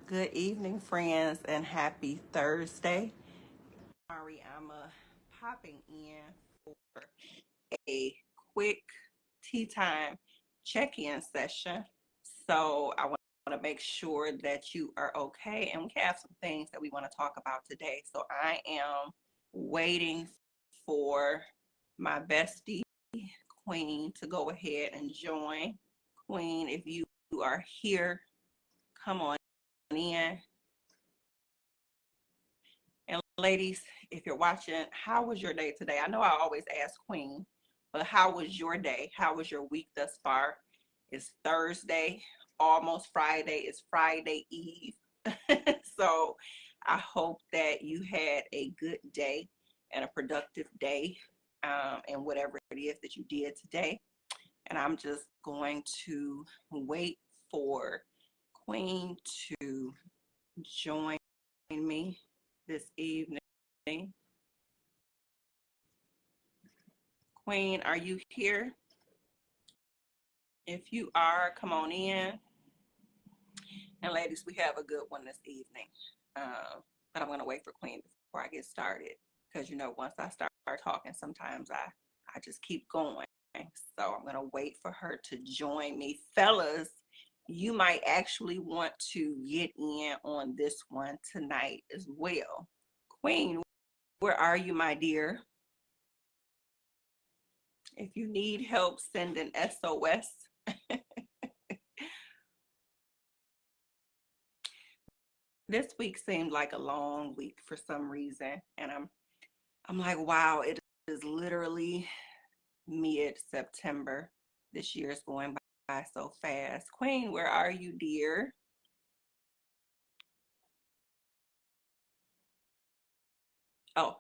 Good evening, friends, and happy Thursday. I'm popping in for a quick tea time check-in session. So I want to make sure that you are okay, and we have some things that we want to talk about today. So I am waiting for my bestie, Queen, to go ahead and join. Queen, if you are here, come on in. And ladies, if you're watching, how was your day today? I know I always ask Queen, but how was your day? How was your week thus far? It's Thursday, almost Friday. It's Friday Eve. So I hope that you had a good day and a productive day and whatever it is that you did today. And I'm just going to wait for Queen to join me this evening. Queen, are you here? If you are, come on in. And ladies, we have a good one this evening. But I'm going to wait for Queen before I get started. Because, once I start talking, sometimes I just keep going. So I'm going to wait for her to join me. Fellas, you might actually want to get in on this one tonight as well. Queen, where are you, my dear? If you need help, send an SOS. This week seemed like a long week for some reason, and I'm like, wow, it is literally mid-September. This year is going by so fast. Queen, where are you, dear? Oh,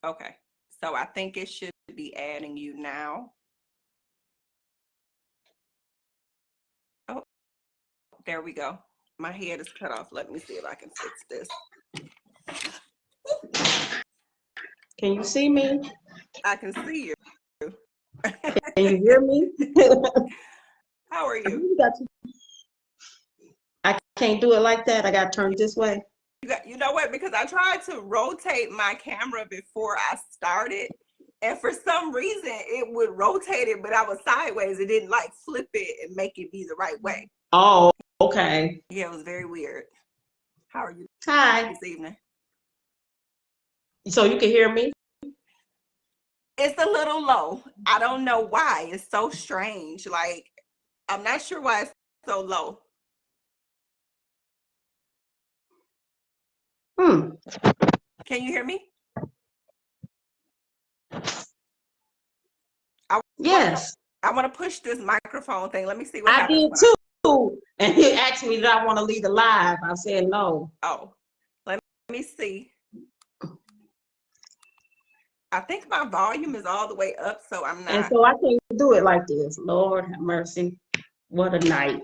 okay. So I think it should be adding you now. Oh, there we go. My head is cut off. Let me see if I can fix this. Can you see me? I can see you. Can you hear me? How are you? I can't do it like that. I got to turn this way. You know what? Because I tried to rotate my camera before I started, and for some reason it would rotate it, but I was sideways. It didn't like flip it and make it be the right way. Oh, okay. Yeah, it was very weird. How are you Hi. this evening? So you can hear me? It's a little low. I don't know why. It's so strange. Like, I'm not sure why it's so low. Can you hear me? Yes. I want to push this microphone thing. Let me see what I happens. did too. And he asked me, did I want to leave it live? I said no. Oh, let me see. I think my volume is all the way up, so I'm not. And so I can't do it like this. Lord have mercy. What a night.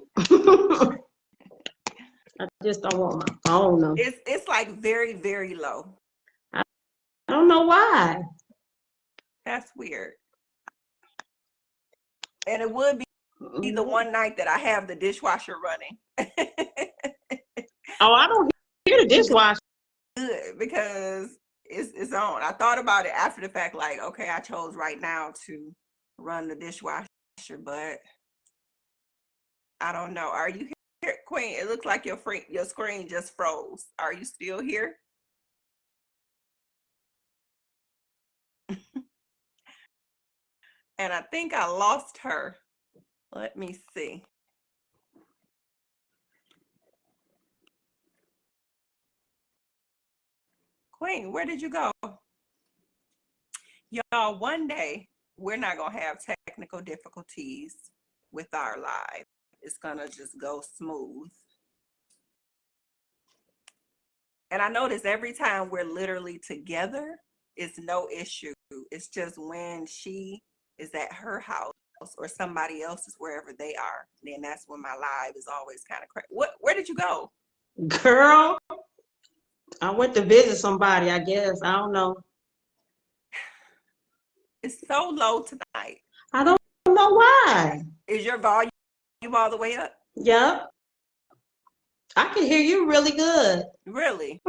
I just don't want my phone. No. It's like very, very low. I don't know why. That's weird. And it would be the one night that I have the dishwasher running. Oh, I don't hear the dishwasher. Good, because it's on. I thought about it after the fact, like, okay, I chose right now to run the dishwasher, but I don't know. Are you here, Queen? It looks like your screen just froze. Are you still here? And I think I lost her. Let me see. Queen, where did you go? Y'all, one day we're not going to have technical difficulties with our live. It's going to just go smooth. And I notice every time we're literally together, it's no issue. It's just when she is at her house or somebody else is wherever they are, then that's when my live is always kind of crazy. Where did you go? Girl, I went to visit somebody, I guess. I don't know. It's so low tonight. I don't know why. Is your volume all the way up? Yep. I can hear you really good. Really?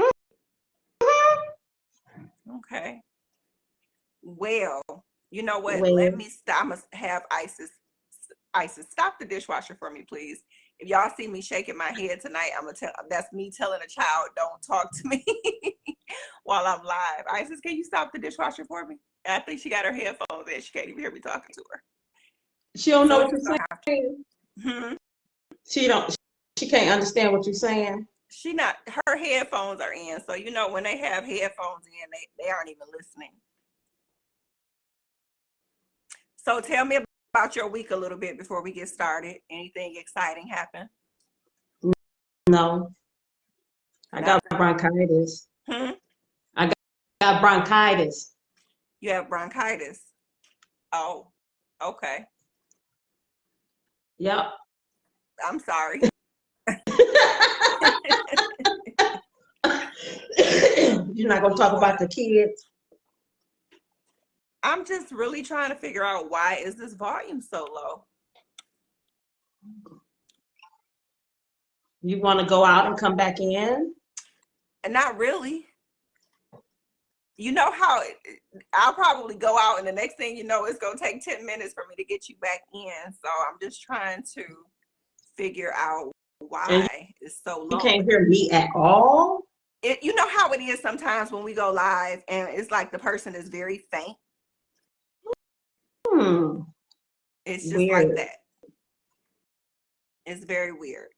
Okay. Well, you know what? Let Well, me stop. I'm gonna have Isis, stop the dishwasher for me, please. If y'all see me shaking my head tonight, I'm gonna tell. That's me telling a child, "Don't talk to me," while I'm live. Isis, can you stop the dishwasher for me? I think she got her headphones in. She can't even hear me talking to her. she don't know So what it's you're just gonna have saying. to. Hmm. She don't. She can't understand what you're saying. She not. Her headphones are in, so you know when they have headphones in, they aren't even listening. So tell me about your week a little bit before we get started. Anything exciting happen? No, I got Nothing. bronchitis. Hmm? I got bronchitis. You have bronchitis. Oh, okay. Yep. I'm sorry. You're not gonna talk Lord. about the kids. I'm just really trying to figure out why is this volume so low? You want to go out and come back in? And not really. You know how I'll probably go out and the next thing you know, it's going to take 10 minutes for me to get you back in. So I'm just trying to figure out And why it's so you low. can't hear me at all? You know how it is sometimes when we go live and it's like the person is very faint. Hmm. It's just like Weird. that. It's very weird.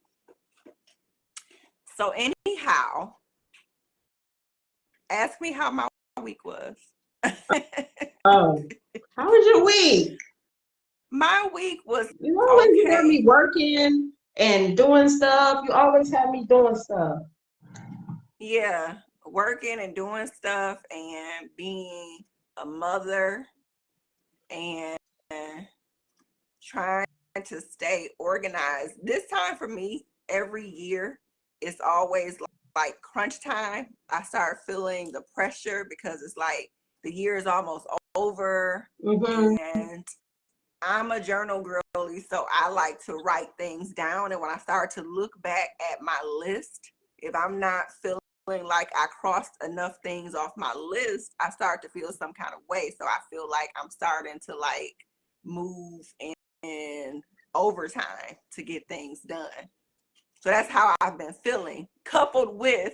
So anyhow, ask me how my week was. Oh, how was your week? My week was You always have me okay. working and doing stuff. You always have me doing stuff. Yeah, working and doing stuff and being a mother and trying to stay organized. This time for me, every year, it's always like crunch time. I start feeling the pressure because it's like the year is almost over Mm-hmm. and I'm a journal girly, so I like to write things down. And when I start to look back at my list, if I'm not feeling like I crossed enough things off my list, I start to feel some kind of way. So I feel like I'm starting to like move in overtime to get things done. So that's how I've been feeling, coupled with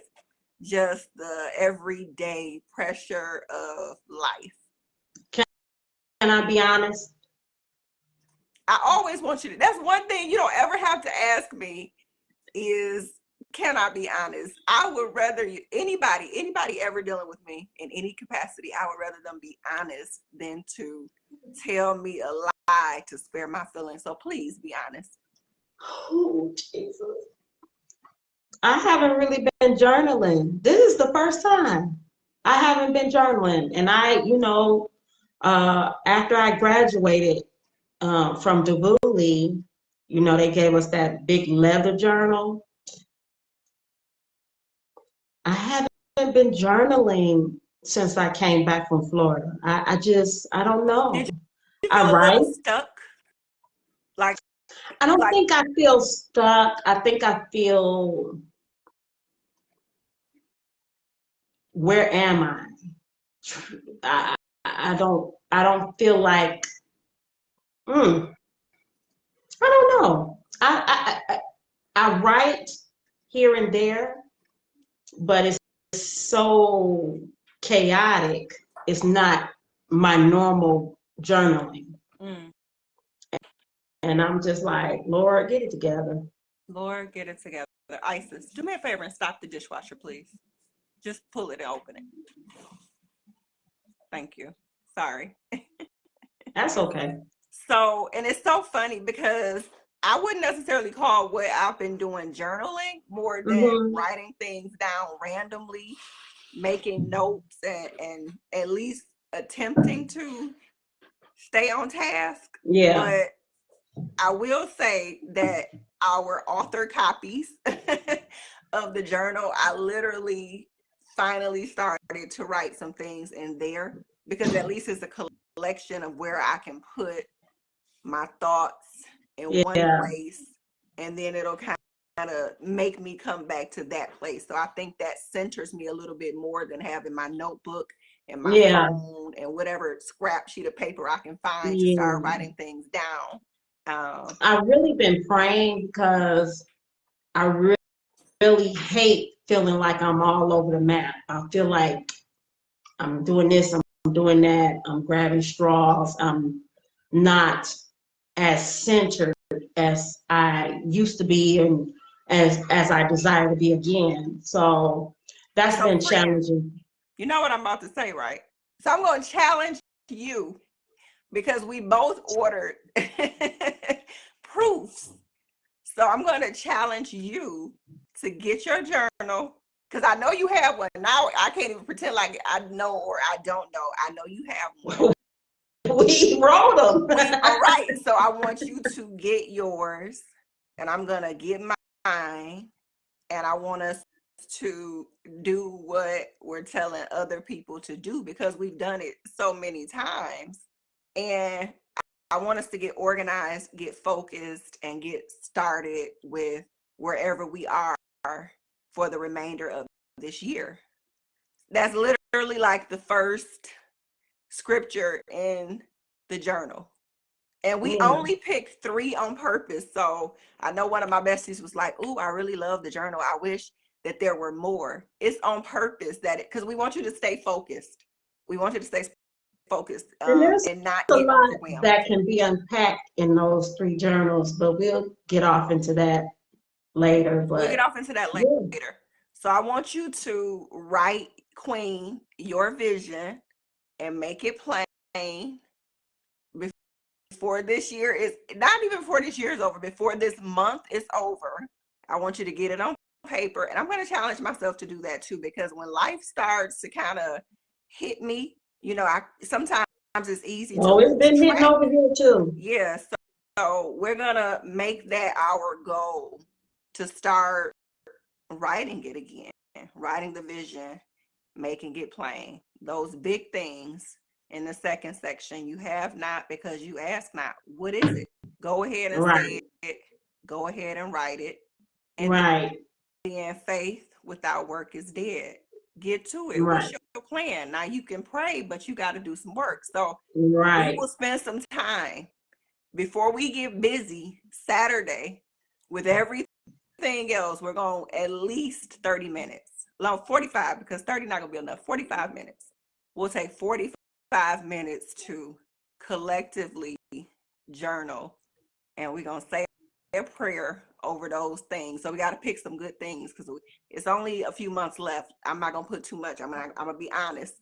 just the everyday pressure of life. Can I be honest? I always want you to, that's one thing you don't ever have to ask me is, can I be honest? I would rather anybody ever dealing with me in any capacity, I would rather them be honest than to tell me a lie to spare my feelings. So please be honest. Oh, Jesus. I haven't really been journaling. This is the first time I haven't been journaling. And after I graduated from DeVuli, they gave us that big leather journal. I haven't been journaling since I came back from Florida. I don't Did know. you I feel a write. little stuck? Like, I don't like, think I feel stuck. I think I feel, where am I? I don't feel like, I don't know. I write here and there, but it's so chaotic. It's not my normal journaling. mm, And I'm just like, Lord, get it together. Lord, get it together. Isis, do me a favor and stop the dishwasher, please. Just pull it and open it. Thank you. Sorry. That's okay. So, and it's so funny because I wouldn't necessarily call what I've been doing journaling more than Hmm. writing things down randomly, making notes, and at least attempting to stay on task. Yeah. But I will say that our author copies of the journal, I literally finally started to write some things in there because at least it's a collection of where I can put my thoughts in one Yeah. place and then it'll kind of make me come back to that place. So I think that centers me a little bit more than having my notebook and my Yeah, phone and whatever scrap sheet of paper I can find to start yeah. writing things down. I've really been praying because I really hate feeling like I'm all over the map. I feel like I'm doing this, I'm doing that, I'm grabbing straws. I'm not as centered as I used to be and as I desire to be again. So that's So been friend, challenging. you know what I'm about to say, right? So I'm going to challenge you because we both ordered proofs. So I'm going to challenge you to get your journal because I know you have one. Now I can't even pretend like I know or I don't know. I know you have one. We wrote them. All right. So I want you to get yours and I'm going to get mine. And I want us to do what we're telling other people to do because we've done it so many times. And I want us to get organized, get focused, and get started with wherever we are for the remainder of this year. That's literally like the first scripture in the journal. And we Yeah. only picked 3 on purpose. So I know one of my besties was like, "Ooh, I really love the journal. I wish that there were more." It's on purpose that because we want you to stay focused. We want you to stay focused And there's and not a get lot overwhelmed. that can be unpacked in those 3 journals, but we'll get off into that later. We'll get But off into that yeah, later. So I want you to write, Queen, your vision and make it plain before this year is not even before this year is over, before this month is over. I want you to get it on paper. And I'm going to challenge myself to do that too, because when life starts to kind of hit me, I sometimes it's easy to oh, it's lose been hitting track. over here too. Yeah. So we're going to make that our goal to start writing it again, writing the vision, making it plain. Those big things in the second section, you have not because you ask not. What is it? Go ahead and say Right, it. Go ahead and write it. And right, then faith without work is dead. Get to it. What's right, your plan? Now you can pray, but you got to do some work. So we right. will spend some time before we get busy Saturday with everything else. We're going at least 30 minutes. No, 45 because 30 not gonna be enough. 45 minutes. We'll take 45 minutes to collectively journal and we're gonna say a prayer over those things. So we got to pick some good things because it's only a few months left. I'm not gonna put too much. I'm gonna be honest.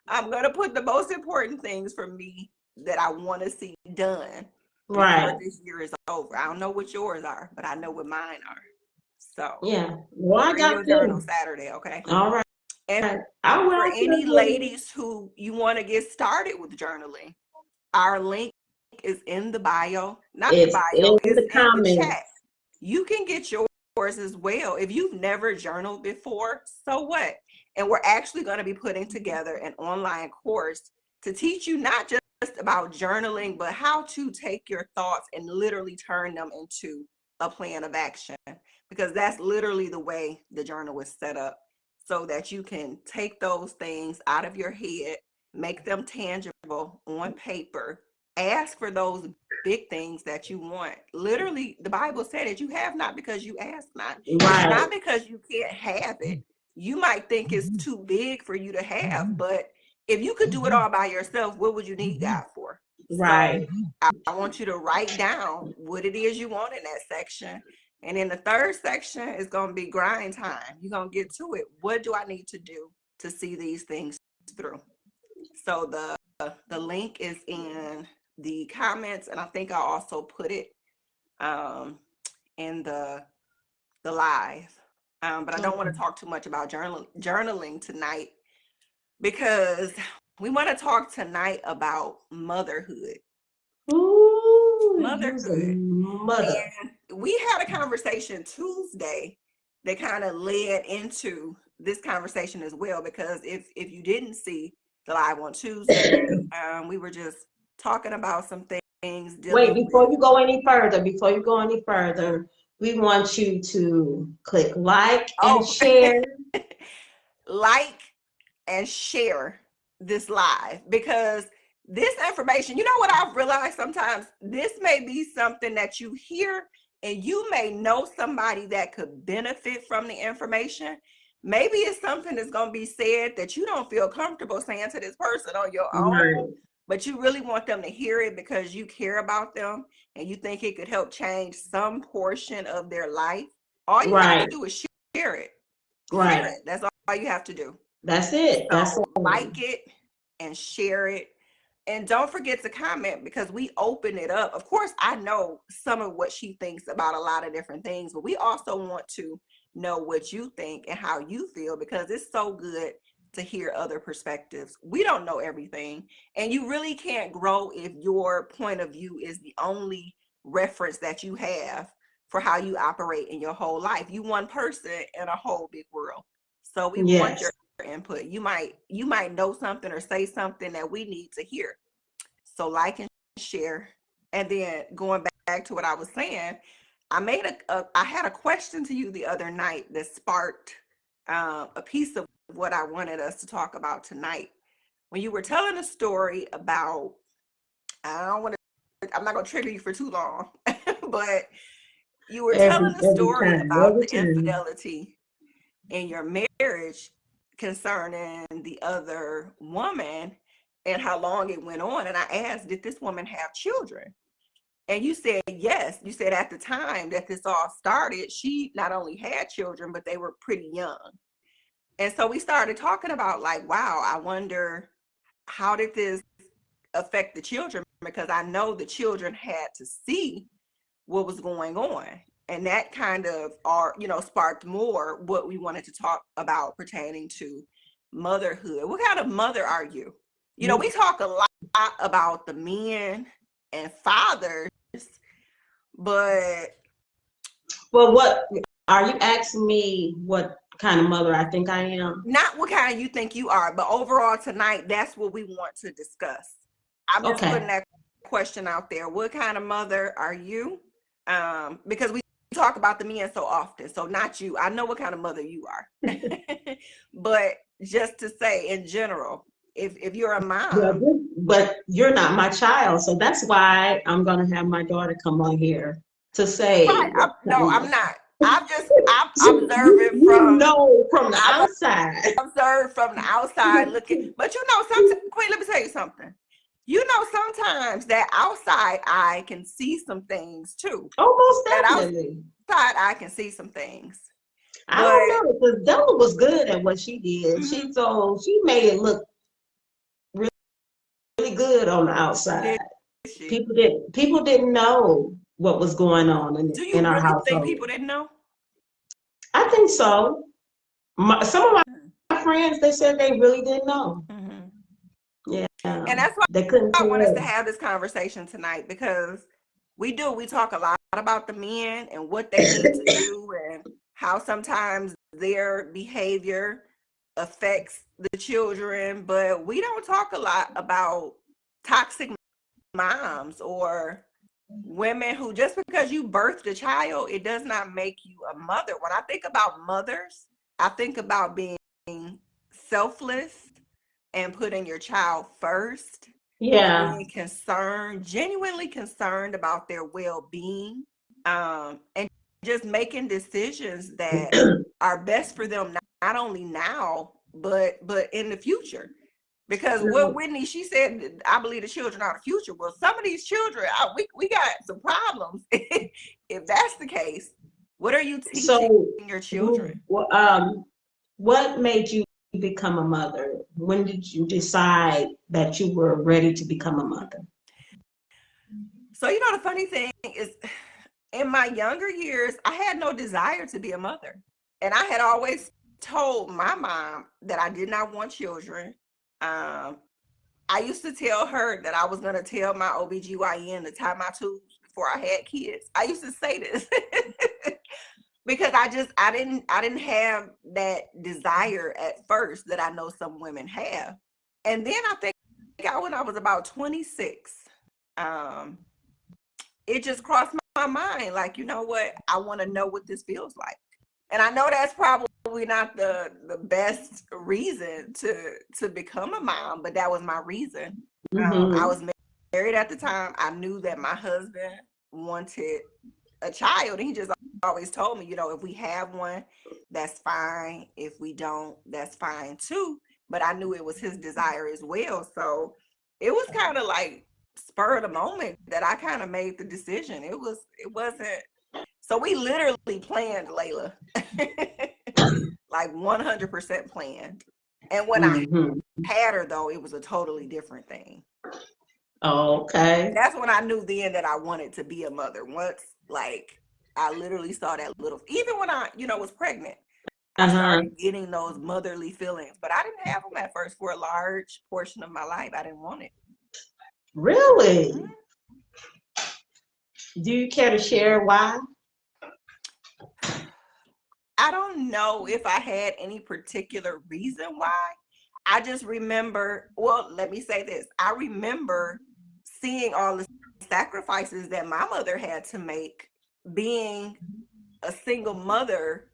I'm gonna put the most important things for me that I want to see done before Right. this year is over. I don't know what yours are, but I know what mine are. So Yeah. Well, I bring got your journal 2. Saturday, okay? All right. And I for will any too. ladies who you want to get started with journaling, our link is in the bio. Not the It's in bio, it's the in the chat. comments. You can get yours as well. If you've never journaled before, so what? And we're actually going to be putting together an online course to teach you not just about journaling, but how to take your thoughts and literally turn them into a plan of action. Because that's literally the way the journal is set up so that you can take those things out of your head, make them tangible on paper, ask for those big things that you want. Literally, the Bible said that you have not because you ask not. It's Right. not because you can't have it. You might think it's too big for you to have, but if you could do it all by yourself, what would you need God for? So Right. I want you to write down what it is you want in that section. And in the third section is going to be grind time. You're going to get to it. What do I need to do to see these things through? So the link is in the comments, and I think I'll also put it in the live. But I don't want Okay. to talk too much about journaling tonight because we want to talk tonight about motherhood. Ooh, use a Motherhood. mother. And we had a conversation Tuesday that kind of led into this conversation as well, because if you didn't see the live on Tuesday, we were just talking about some things Wait, dealing with. before you go any further, We want you to click like and Oh, share. like and share this live, because this information, you know what I've realized sometimes, this may be something that you hear and you may know somebody that could benefit from the information. Maybe it's something that's going to be said that you don't feel comfortable saying to this person on your Right. own, but you really want them to hear it because you care about them and you think it could help change some portion of their life. All you have to Right. do is share it. Share Right. it. That's all you have to do. That's it. That's So all. like it and share it. And don't forget to comment, because we open it up. Of course, I know some of what she thinks about a lot of different things, but we also want to know what you think and how you feel, because it's so good to hear other perspectives. We don't know everything, and you really can't grow if your point of view is the only reference that you have for how you operate in your whole life. You one person in a whole big world. So we want your Yes. input. You might know something or say something that we need to hear. So like and share. And then going back to what I was saying, I had a question to you the other night that sparked a piece of what I wanted us to talk about tonight. When you were telling a story about, I don't want to, I'm not going to trigger you for too long, but you were telling a Every story time. about Every the time. infidelity in your marriage concerning the other woman and how long it went on. And I asked, did this woman have children? And you said yes. You said at the time that this all started, she not only had children, but they were pretty young. And so we started talking about, like, wow, I wonder, how did this affect the children? Because I know the children had to see what was going on. And that kind of sparked more what we wanted to talk about pertaining to motherhood. What kind of mother are you? We talk a lot about the men and fathers, but Well, what are you asking me? What kind of mother I think I am? not what kind you think you are. But overall tonight, that's what we want to discuss. I'm just Okay. putting that question out there. What kind of mother are you? Because we talk about the men so often. So not you. I know what kind of mother you are. But just to say in general, if you're a Well, mom, but you're not my child, so that's why I'm gonna have my daughter come on here to say right? what No, kind I'm of. not. I'm So observing you from know from the I'm outside. observed from the outside looking. But sometimes, Queen, let me tell you something. Sometimes that outside eye can see some things too. Oh, most That definitely. outside eye can see some things. I But don't know because Della was good at what she did. mhm, She made it look really good on the outside. did she? People didn't know what was going on Do in you our really think household. people didn't know? I think so. Some of Mm-hmm. my friends, they said they really didn't know. Mm-hmm. Yeah, And that's why they couldn't I want us to tell. have this conversation tonight, because we talk a lot about the men and what they need to do and how sometimes their behavior affects the children, but we don't talk a lot about toxic moms or women who, just because you birthed a child, it does not make you a mother. When I think about mothers, I think about being selfless and putting your child first and Yeah. being concerned, genuinely concerned about their well-being, and just making decisions that are best for them, not only now but in the future. Because what No. Whitney, she said, I believe the children are the future. Well, some of these children, we got some problems. If that's the case, what are you teaching So, your children? what made you become a mother? When did you decide that you were ready to become a mother? So, the funny thing is, in my younger years, I had no desire to be a mother. And I had always told my mom that I did not want children. Um, I used to tell her that I was going to tell my OBGYN to tie my tubes before I had kids. I used to say this because I didn't have that desire at first that I know some women have. And then I think when I was about 26, um, it just crossed my mind, like, you know what? I want to know what this feels like. And I know that's probably not the best reason to become a mom, but that was my reason. I was married at the time. I knew that my husband wanted a child, and he just always told me, you know, if we have one, that's fine. If we don't, that's fine too. But I knew it was his desire as well. So it was kind of like spur of the moment that I kind of made the decision. It wasn't, so we literally planned, Layla. Like 100% planned. And when I had her though, it was a totally different thing. Okay. That's when I knew then that I wanted to be a mother. Once, like, I literally saw that little, even when I, you know, was pregnant, I started getting those motherly feelings, but I didn't have them at first for a large portion of my life. I didn't want it. Really? Do you care to share why? I don't know if I had any particular reason why. I just remember, well, let me say this. I remember seeing all the sacrifices that my mother had to make being a single mother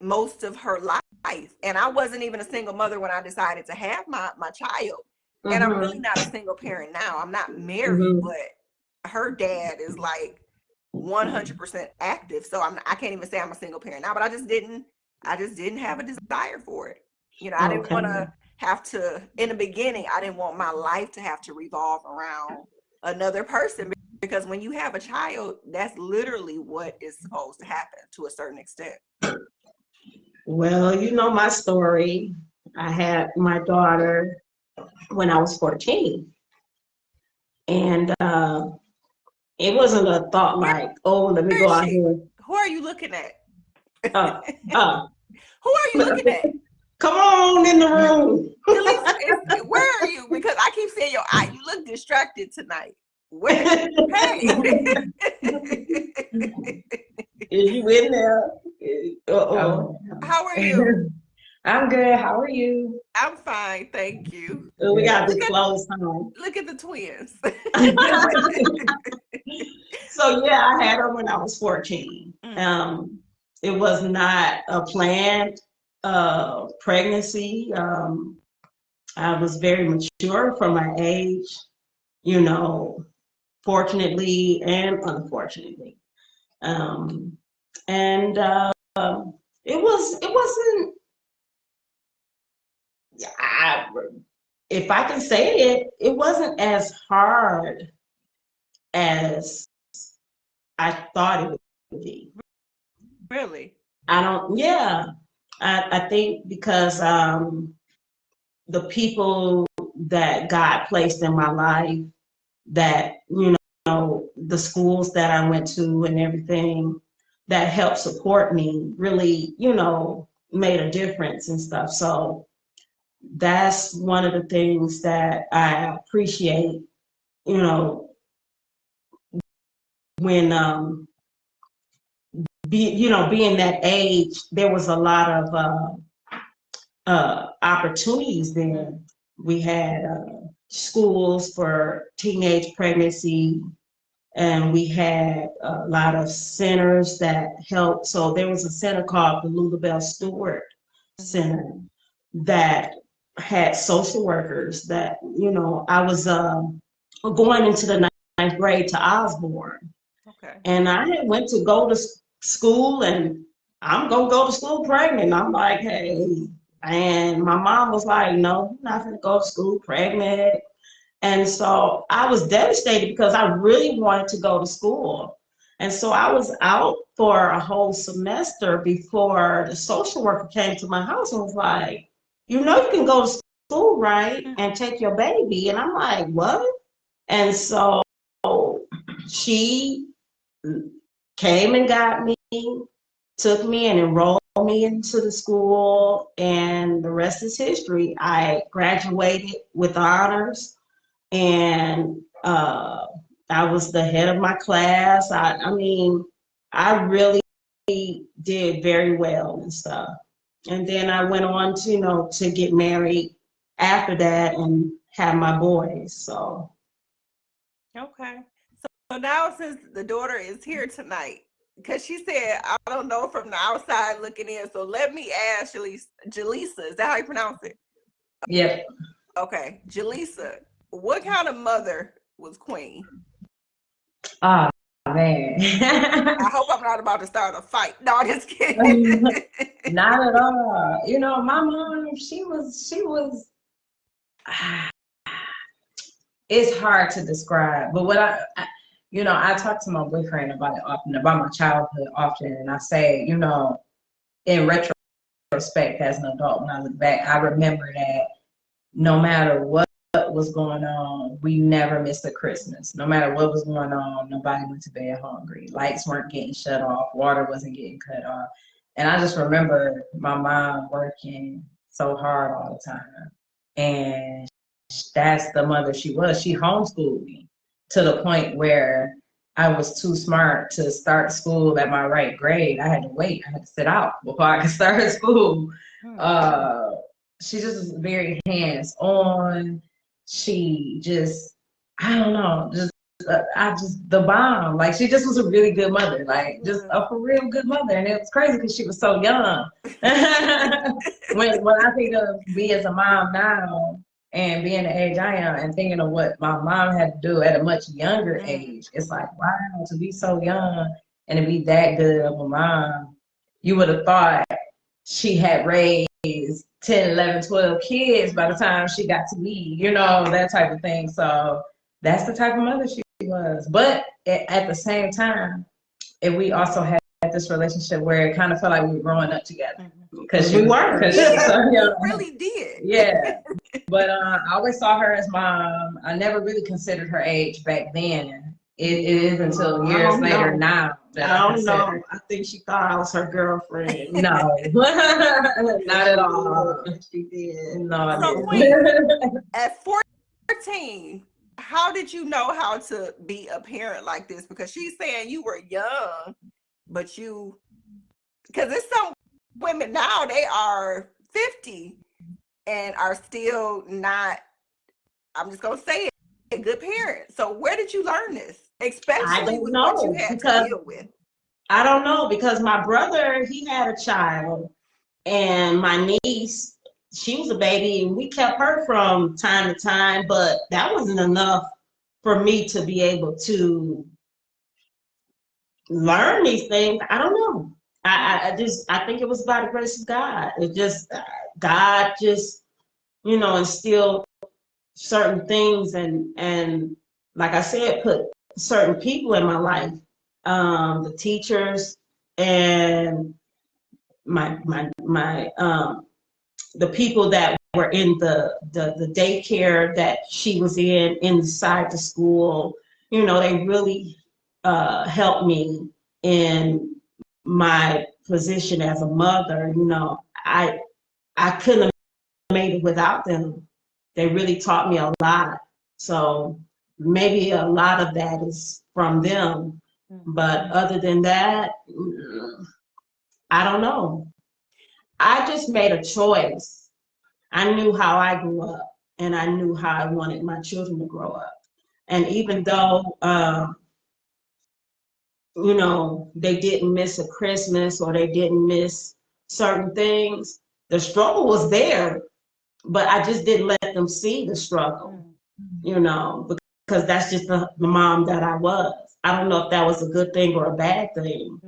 most of her life. And I wasn't even a single mother when I decided to have my child. And I'm really not a single parent now. I'm not married, but her dad is like 100% active. So I can't even say I'm a single parent now, but I just didn't have a desire for it. You know, I didn't want to have to, in the beginning, I didn't want my life to have to revolve around another person, because when you have a child, that's literally what is supposed to happen to a certain extent. Well, you know my story. I had my daughter when I was 14. And it wasn't a thought like, oh, let me go out here. Who are you looking at? Who Uh, are you looking at? Come on in the room. At least, where are you? Because I keep seeing your eye. You look distracted tonight. Where? Hey. Is you in there? How are you? I'm good. How are you? I'm fine, thank you. We got this close time. Look at the twins. So yeah, I had her when I was 14. It was not a planned pregnancy. I was very mature for my age, you know, fortunately and unfortunately. It wasn't, if I can say it, it wasn't as hard as I thought it would be. Really? I think because the people that God placed in my life, that, you know, the schools that I went to and everything that helped support me really, you know, made a difference and stuff. So that's one of the things that I appreciate, you know, when being that age, there was a lot of opportunities there. We had schools for teenage pregnancy, and we had a lot of centers that helped. So there was a center called the Lulabelle Stewart Center that had social workers that, you know, I was going into the ninth grade to Osborne. Okay. And I had went to go to school, and I'm going to go to school pregnant. I'm like, hey. And my mom was like, no, you're not going to go to school pregnant. And so I was devastated because I really wanted to go to school. And so I was out for a whole semester before the social worker came to my house and was like, you know, you can go to school, right? And take your baby. And I'm like, what? And so she came and got me, took me and enrolled me into the school, and the rest is history. I graduated with honors, and I was the head of my class. I mean, I really did very well and stuff. And then I went on to, you know, to get married after that and have my boys. So. Okay. now since the daughter is here tonight, because she said, I don't know from the outside looking in, so let me ask Jaleesa, is that how you pronounce it? Yep. Okay, Jaleesa, what kind of mother was Queen? Oh man. I hope I'm not about to start a fight. No, I'm just kidding. Not at all. You know, my mom, she was it's hard to describe. But what I talk to my boyfriend about it often, about my childhood often, and I say, in retrospect as an adult, when I look back, I remember that no matter what was going on, we never missed a Christmas. No matter what was going on, nobody went to bed hungry. Lights weren't getting shut off. Water wasn't getting cut off. And I just remember my mom working so hard all the time. And that's the mother she was. She homeschooled me to the point where I was too smart to start school at my right grade. I had to wait. I had to sit out before I could start school. She just was very hands-on. She just, I don't know, the bomb. Like, she just was a really good mother, like, just a for real good mother. And it was crazy because she was so young. When I think of me as a mom now and being the age I am and thinking of what my mom had to do at a much younger age, it's like, wow, to be so young and to be that good of a mom, you would have thought she had raised 10, 11, 12 kids by the time she got to me, that type of thing. So that's the type of mother she was. But at the same time, we also had this relationship where it kind of felt like we were growing up together. Because we were. We really did. Yeah. But I always saw her as mom. I never really considered her age back then. It is until years later now that I don't know. I think she thought I was her girlfriend. No, not at all. She did. No, So, Queen, at 14, how did you know how to be a parent like this? Because she's saying you were young, but because there's some women now, they are 50 and are still not, I'm just going to say it, a good parent. So where did you learn this? Especially with what you had to deal with. I don't know, because my brother, he had a child, and my niece, she was a baby, and we kept her from time to time, but that wasn't enough for me to be able to learn these things. I don't know. I think it was by the grace of God. It just, God just, instilled certain things and like I said, put certain people in my life, the teachers and the people that were in the daycare that she was inside the school. They really helped me in my position as a mother. I couldn't have made it without them. They really taught me a lot. So maybe a lot of that is from them. But other than that, I don't know. I just made a choice. I knew how I grew up, and I knew how I wanted my children to grow up. And even though, they didn't miss a Christmas or they didn't miss certain things, the struggle was there, but I just didn't let them see the struggle, because that's just the mom that I was. I don't know if that was a good thing or a bad thing.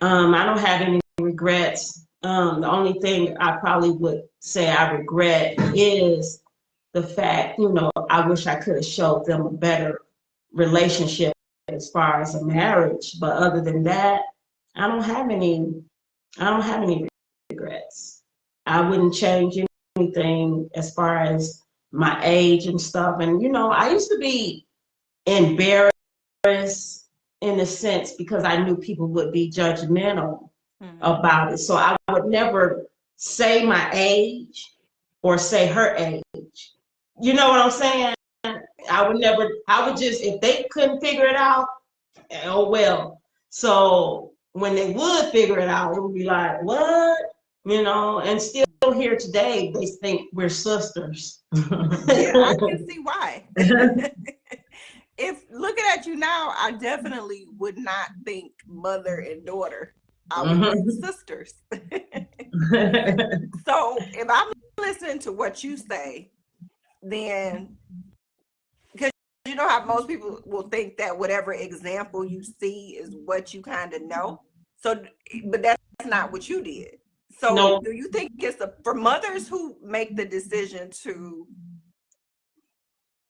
I don't have any regrets. The only thing I probably would say I regret is the fact, I wish I could have showed them a better relationship as far as a marriage. But other than that, I don't have any regrets. I wouldn't change anything as far as my age and stuff. And, I used to be embarrassed in a sense because I knew people would be judgmental about it. So I would never say my age or say her age. You know what I'm saying? I would just, if they couldn't figure it out, oh well. So when they would figure it out, it would be like, what? And still here today, they think we're sisters. Yeah, I can see why. if looking at you now, I definitely would not think mother and daughter. I would think sisters. So if I'm listening to what you say, then because you know how most people will think that whatever example you see is what you kind of know. So, but that's not what you did. So, No. do you think it's for mothers who make the decision to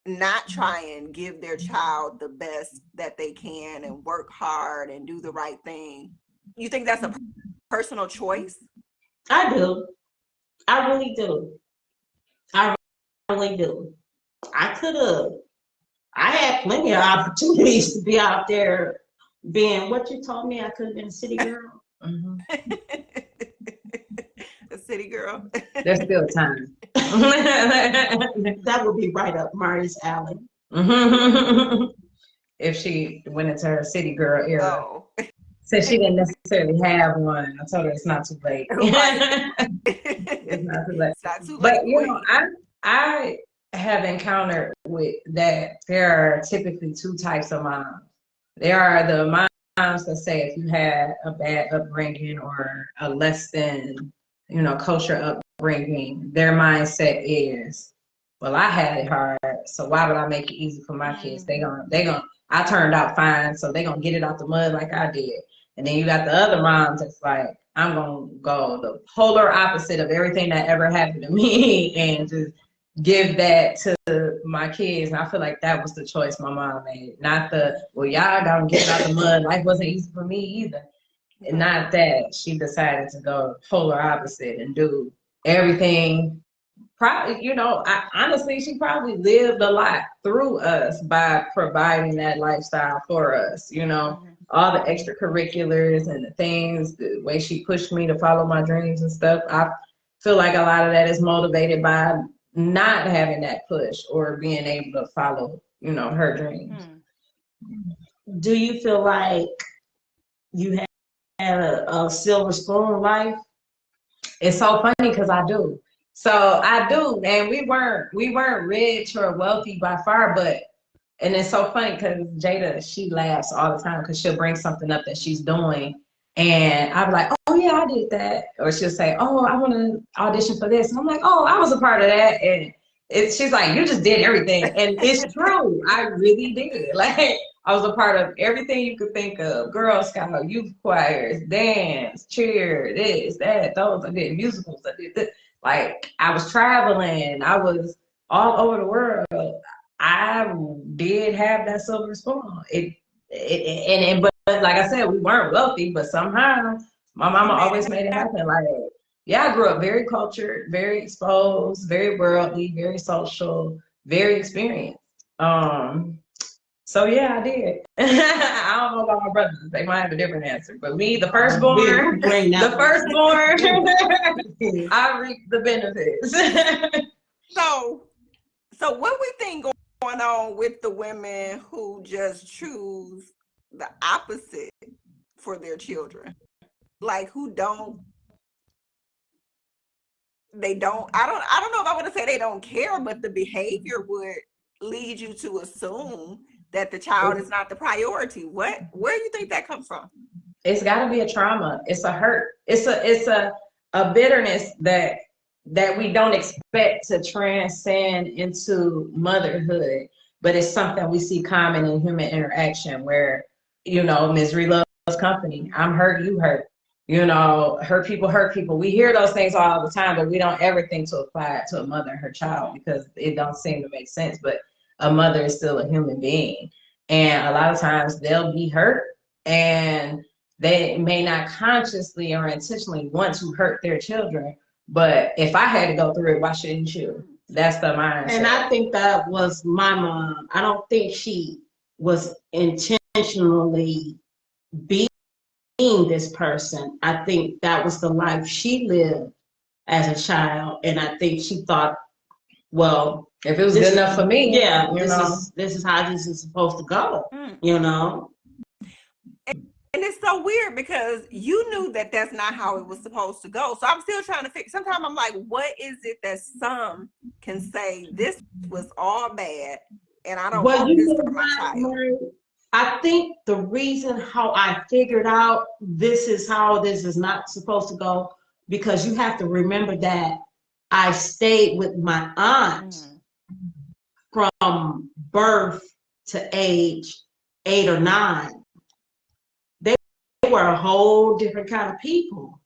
not try and give their child the best that they can and work hard and do the right thing? You think that's a personal choice? I do. I really do. I really do. I had plenty of opportunities to be out there being what you told me I could have been a city girl. A city girl. There's still time. That would be right up Marty's alley. If she went into her city girl era. Oh. Since she didn't necessarily have one, I told her it's not too late. Right. It's not too late. It's not too late. But you know, I have encountered with that there are typically two types of moms. There are the moms that say if you had a bad upbringing or a less than, you know, kosher upbringing, their mindset is, well, I had it hard, so why would I make it easy for my kids? They gonna I turned out fine, so they gonna get it out the mud like I did. And then you got the other moms that's like, I'm gonna go the polar opposite of everything that ever happened to me and just give that to my kids. And I feel like that was the choice my mom made. Not the, well, y'all gotta get it out the mud. Life wasn't easy for me either. And not that she decided to go polar opposite and do everything. Probably, you know, honestly, she probably lived a lot through us by providing that lifestyle for us, you know, all the extracurriculars and the things, the way she pushed me to follow my dreams and stuff. I feel like a lot of that is motivated by not having that push or being able to follow, you know, her dreams. Do you feel like you had a silver spoon life? It's so funny because I do. So I do, and we weren't rich or wealthy by far, but, and it's so funny because Jada, she laughs all the time because she'll bring something up that she's doing, and I'm like, oh yeah, I did that, or she'll say, oh, I want to audition for this, and I'm like, oh, I was a part of that, and she's like, you just did everything, and it's true, I really did. Like, I was a part of everything you could think of: Girl Scout, youth choirs, dance, cheer, this, that, those. I did musicals. I did this. Like, I was traveling. I was all over the world. I did have that silver spoon. But like I said, we weren't wealthy, but somehow my mama always made it happen. Like, yeah, I grew up very cultured, very exposed, very worldly, very social, very experienced. So yeah, I did. I don't know about my brothers; they might have a different answer. But me, the firstborn, I reaped the benefits. So what we think going on with the women who just choose the opposite for their children, like who don't. I don't know if I want to say they don't care, but the behavior would lead you to assume that the child is not the priority. Where do you think that comes from? It's got to be a trauma. It's a hurt. It's a bitterness that we don't expect to transcend into motherhood, but it's something we see common in human interaction where, you know, misery loves company. I'm hurt, you hurt. You know, hurt people. We hear those things all the time, but we don't ever think to apply it to a mother and her child because it don't seem to make sense. But a mother is still a human being. And a lot of times they'll be hurt and they may not consciously or intentionally want to hurt their children. But if I had to go through it, why shouldn't you? That's the mindset. And I think that was my mom. I don't think she was intentionally being this person. I think that was the life she lived as a child. And I think she thought, well, if it was good enough for me, yeah, this is how this is supposed to go, you know. And it's so weird because you knew that that's not how it was supposed to go. So I'm still trying to figure. Sometimes I'm like, what is it that some can say this was all bad and I don't Well, want you this know for my what, child. Mary? I think the reason how I figured out this is how this is not supposed to go, because you have to remember that I stayed with my aunt from birth to age 8 or 9. They were a whole different kind of people.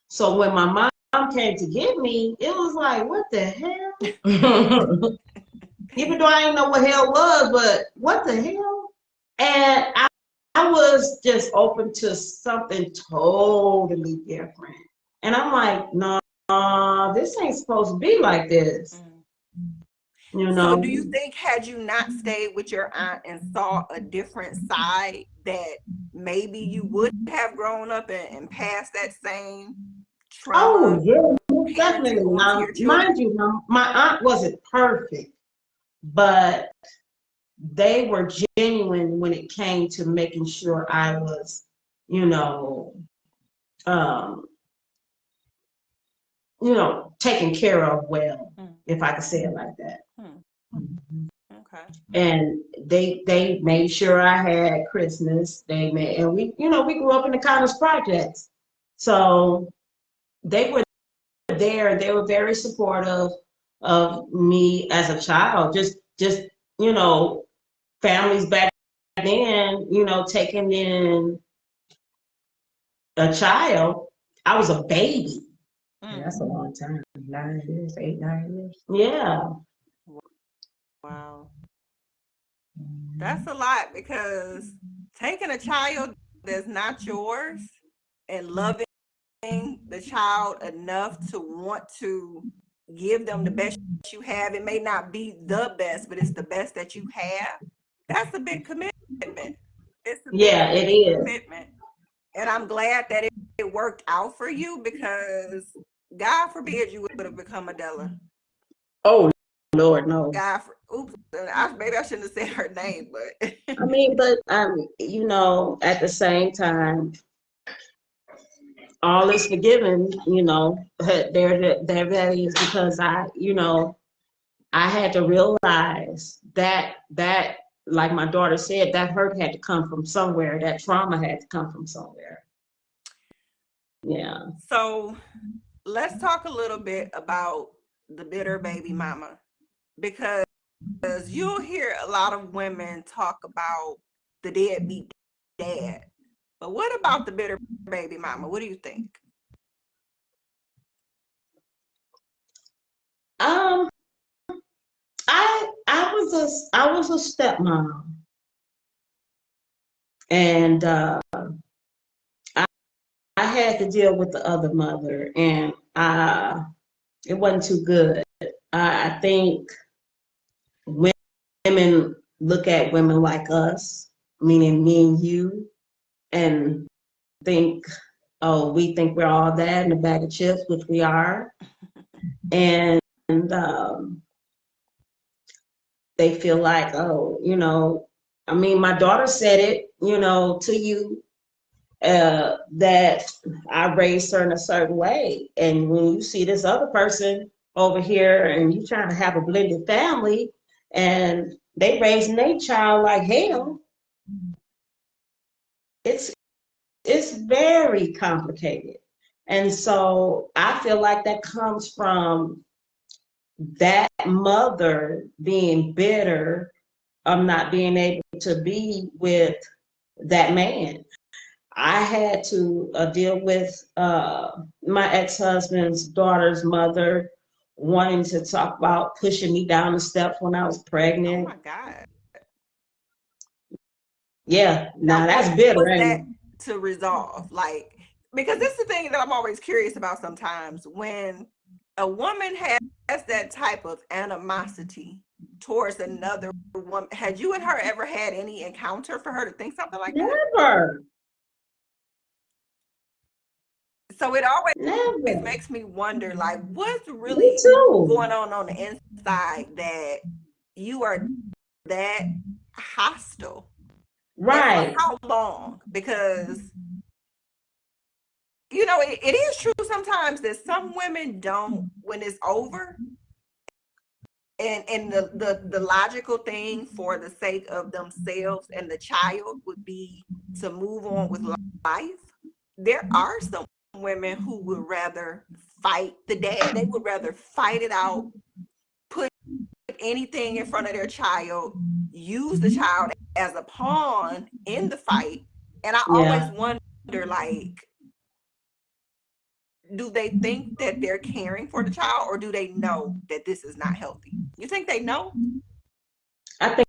So when my mom came to get me, it was like, what the hell? Even though I didn't know what hell was, but what the hell? And I was just open to something totally different. And I'm like, no, this ain't supposed to be like this. You So know? do you think had you not stayed with your aunt and saw a different side that maybe you would have grown up and passed that same Oh, trauma yeah, parenting definitely. onto Now, your children? mind you, my aunt wasn't perfect, but they were genuine when it came to making sure I was, you know, um, taken care of well, if I could say it like that. Okay. And they made sure I had Christmas. And we grew up in the Connors Projects. So they were there. They were very supportive of me as a child. Just, families back then, taking in a child. I was a baby. Yeah, that's a long time. 9 years, 8, 9 years. Yeah. Wow. That's a lot, because taking a child that's not yours and loving the child enough to want to give them the best you have, it may not be the best, but it's the best that you have. That's a big commitment. It's a big Yeah, it is. commitment. And I'm glad that it worked out for you, because God forbid you would have become Adela. Oh, Lord, no. Oops, maybe I shouldn't have said her name, but I mean, but at the same time, all is forgiven, there that is, because I had to realize that like my daughter said, that hurt had to come from somewhere, that trauma had to come from somewhere. Yeah. So let's talk a little bit about the bitter baby mama, because you'll hear a lot of women talk about the deadbeat dad. But what about the bitter baby mama? What do you think? Um, I was a stepmom, and I had to deal with the other mother, and it wasn't too good. I think women look at women like us, meaning me and you, and think, oh, we think we're all that in a bag of chips, which we are, and they feel like, oh, I mean, my daughter said it, to you, that I raised her in a certain way. And when you see this other person over here and you trying to have a blended family and they raising their child like hell, it's very complicated. And so I feel like that comes from that mother being bitter of not being able to be with that man. I had to deal with my ex-husband's daughter's mother wanting to talk about pushing me down the steps when I was Oh pregnant. my God. Yeah, Now, now what that's bitter, was ain't that it? to resolve? Like, because this is the thing that I'm always curious about sometimes. When a woman has that type of animosity towards another woman, had you and her ever had any encounter for her to think something like that? Never, So it always never. makes me wonder, like, what's Me really too. going on the inside that you are that hostile, and for Right. how long? Because it is true sometimes that some women don't, when it's over and the logical thing for the sake of themselves and the child would be to move on with life. There are some women who would rather fight the dad. They would rather fight it out, put anything in front of their child, use the child as a pawn in the fight. And I always Yeah. wonder, like, do they think that they're caring for the child, or do they know that this is not healthy? You think they know? I think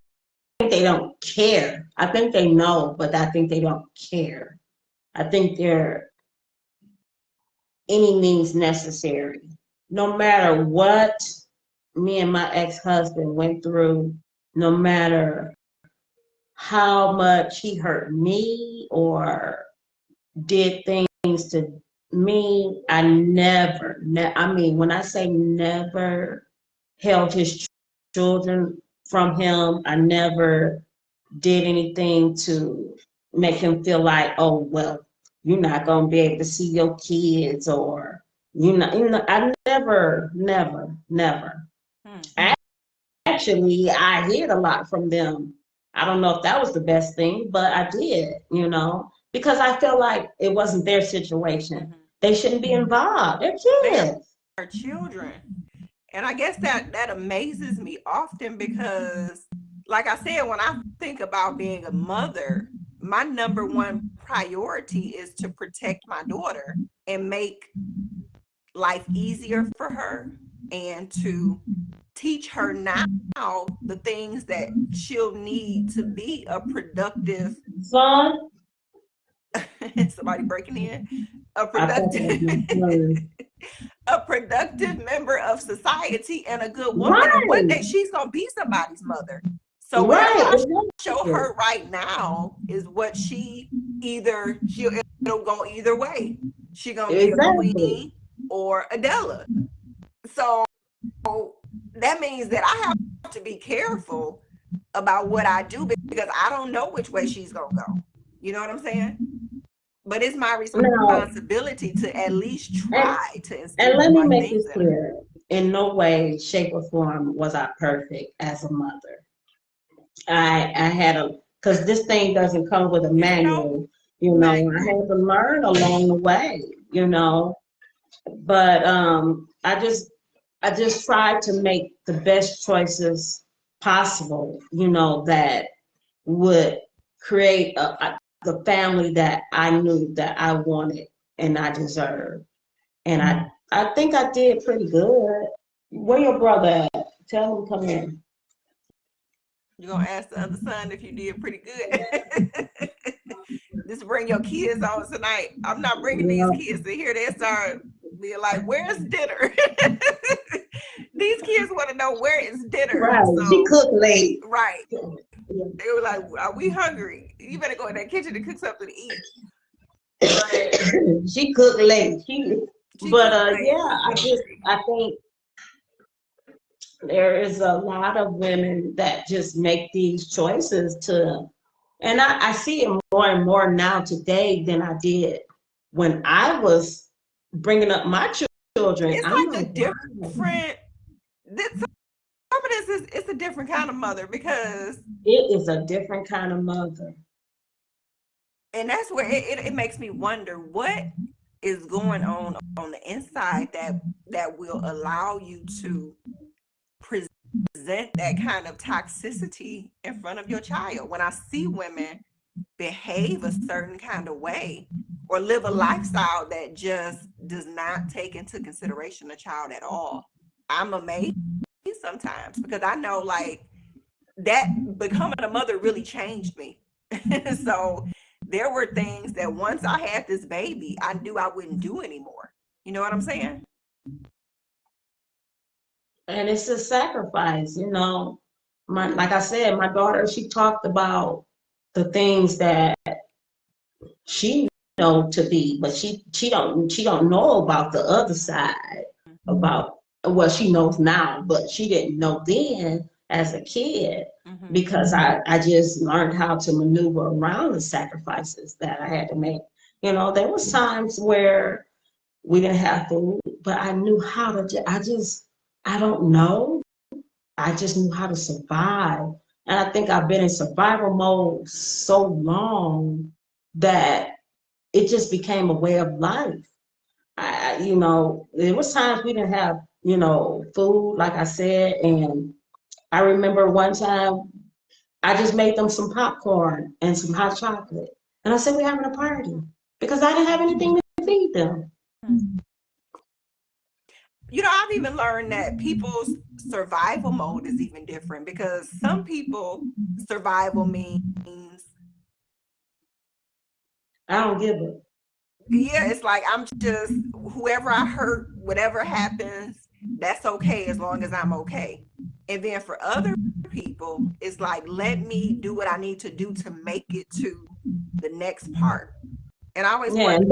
they don't care. I think they know, but I think they don't care. I think they're any means necessary. No matter what me and my ex-husband went through, no matter how much he hurt me or did things to me, I I mean, when I say never held his children from him, I never did anything to make him feel like, oh, well, you're not going to be able to see your kids, or I never. Hmm. Actually, I hid a lot from them. I don't know if that was the best thing, but I did, because I felt like it wasn't their situation. Mm-hmm. They shouldn't be involved. They're They kids. are children. And I guess that amazes me often because, like I said, when I think about being a mother, my number one priority is to protect my daughter and make life easier for her, and to teach her now the things that she'll need to be a productive Son, somebody breaking in, a I thought that productive was my son. a productive member of society and a good woman. And one day Right, she's gonna be somebody's mother. So whatever right, I show exactly. her right now is what it'll go either way. She gonna be a Exactly. queen or Adela. So that means that I have to be careful about what I do, because I don't know which way she's gonna go. You know what I'm saying? But it's my Now, responsibility to at least and try to and instill the let me right make things this in her. clear. In no way, shape, or form was I perfect as a mother. I had because this thing doesn't come with a It's no manual, I manual. had to learn along the way, but I just tried to make the best choices possible, that would create the family that I knew that I wanted and I deserved. And I think I did pretty good. Where your brother at? Tell him to come in. You're gonna ask the other son if you did pretty good. Just bring your kids on tonight. I'm not bringing these Yeah, kids to here. They start being like, "Where's dinner?" These kids want to know where is dinner. right. She So, cooked late. right, they were like, "Are we hungry? You better go in that kitchen and cook something to eat." But She cooked late. she But cooked late. yeah, We hungry. I think there is a lot of women that just make these choices and I see it more and more now today than I did when I was bringing up my children. It's I'm like like, a wow, different. Some of this is, it's a different kind of mother, because, it is a different kind of mother. and that's where it makes me wonder what is going on the inside that will allow you to present that kind of toxicity in front of your child. When I see women behave a certain kind of way or live a lifestyle that just does not take into consideration the child at all, I'm amazed sometimes, because I know, like, that becoming a mother really changed me. So there were things that once I had this baby, I knew I wouldn't do anymore. You know what I'm saying? And it's a sacrifice. Like I said, my daughter, she talked about the things that she know to be, but she don't know about the other side, about what she knows now, but she didn't know then as a kid, Mm-hmm. because I just learned how to maneuver around the sacrifices that I had to make. There was times where we didn't have food, but I knew how to. I don't know. I just knew how to survive. And I think I've been in survival mode so long that it just became a way of life. There was times we didn't have, food, like I said, and I remember one time I just made them some popcorn and some hot chocolate. And I said, we're having a party because I didn't have anything to feed them. I've even learned that people's survival mode is even different, because some people survival means, I don't give it. yeah, it's like, I'm just, whoever I hurt, whatever happens, that's okay as long as I'm okay. And then for other people, it's like, let me do what I need to do to make it to the next part. And I always Yeah, wonder,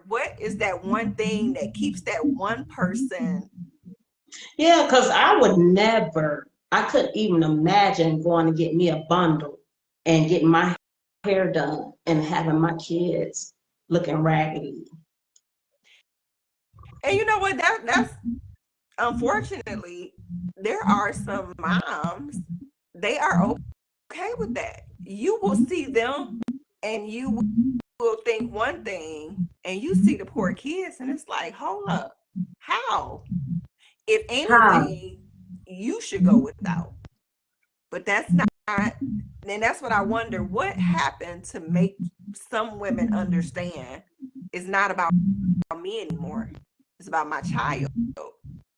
what is that one thing that keeps that one person? yeah, because I couldn't even imagine going to get me a bundle and getting my hair done and having my kids looking raggedy. And you know what? That's unfortunately, there are some moms, they are okay with that. You will see them and you will think one thing, and you see the poor kids, and it's like, hold up, how? If How? anything, you should go without. But that's not, and that's what I wonder, what happened to make some women understand it's not about me anymore. It's about my child.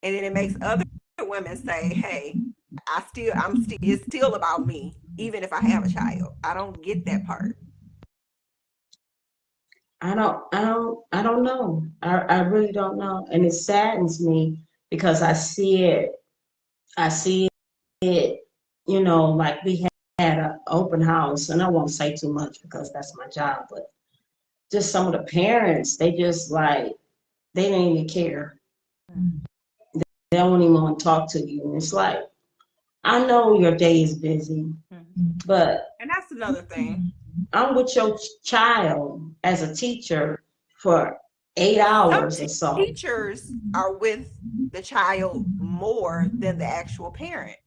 And then it makes other women say, hey, it's still about me, even if I have a child. I don't get that part. I don't know. I really don't know. And it saddens me because I see it, like we had an open house, and I won't say too much because that's my job, but just some of the parents, they just like, they didn't even care. They don't even want to talk to you. And it's like, I know your day is busy, but And that's another thing. I'm with your child as a teacher for 8 hours or so. Teachers are with the child more than the actual parent.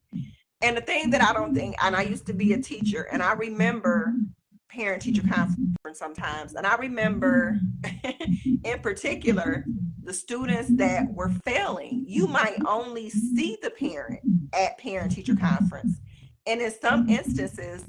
And the thing that I don't think, and I used to be a teacher, and I remember parent teacher conference sometimes, and I remember in particular the students that were failing, you might only see the parent at parent teacher conference. And in some instances,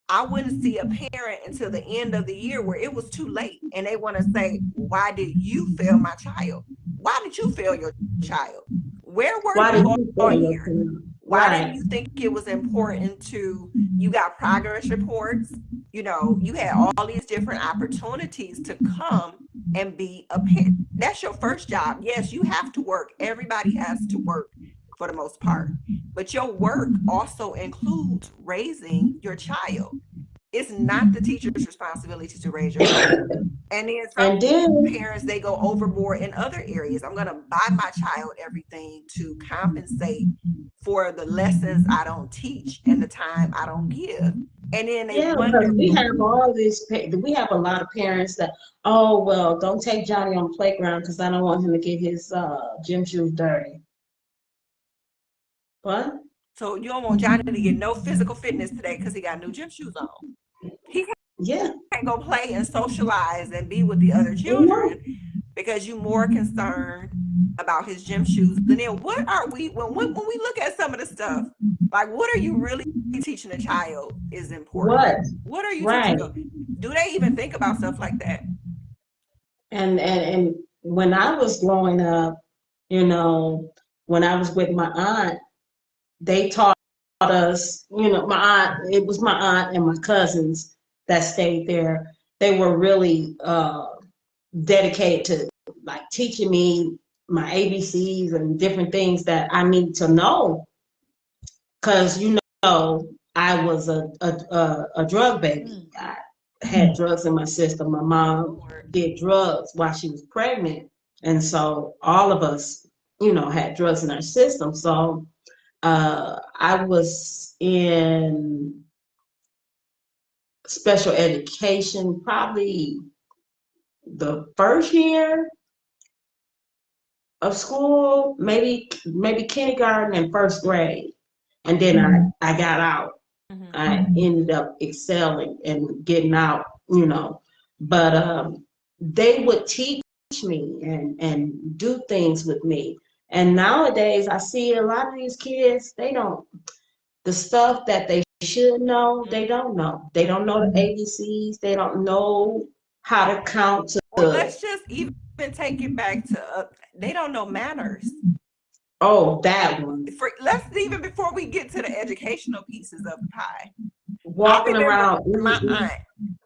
I wouldn't see a parent until the end of the year where it was too late. And they want to say, why did you fail my child? Why did you fail your child? Where were Why you did you all fail your year? parent? Why didn't Right. you think it was important you got progress reports? You had all these different opportunities to come and be a parent. That's your first job. Yes, you have to work. Everybody has to work for the most part. But your work also includes raising your child. It's not the teacher's responsibility to raise your child. And then some And then, parents, they go overboard in other areas. I'm going to buy my child everything to compensate for the lessons I don't teach and the time I don't give. And then they yeah, because wonder, we have a lot of parents that, oh, well, don't take Johnny on the playground because I don't want him to get his gym shoes dirty. What? so you don't want Johnny to get no physical fitness today because he got new gym shoes on. He Yeah. can't go play and socialize and be with the other No. children because you're more concerned about his gym shoes. And then what are we, when we look at some of the stuff, like, what are you really teaching a child is important? What? What are you teaching Right. them? Do they even think about stuff like that? And when I was growing up, you know, when I was with my aunt, they taught us, it was my aunt and my cousins that stayed there. They were really dedicated to like teaching me my ABCs and different things that I need to know. Cause I was a drug baby. I had drugs in my system. My mom did drugs while she was pregnant. And so all of us, had drugs in our system. So I was in special education probably the first year of school, maybe kindergarten and first grade. And then I got out. Mhm. I ended up excelling and getting out, but they would teach me and do things with me. And nowadays I see a lot of these kids, they don't, the stuff that they should know, they don't know. They don't know the ABCs. They don't know how to count Or to, let's just even take it back to they don't know manners. oh, that one. Let's even before we get to the educational pieces of the pie. I Walking remember around. my aunt,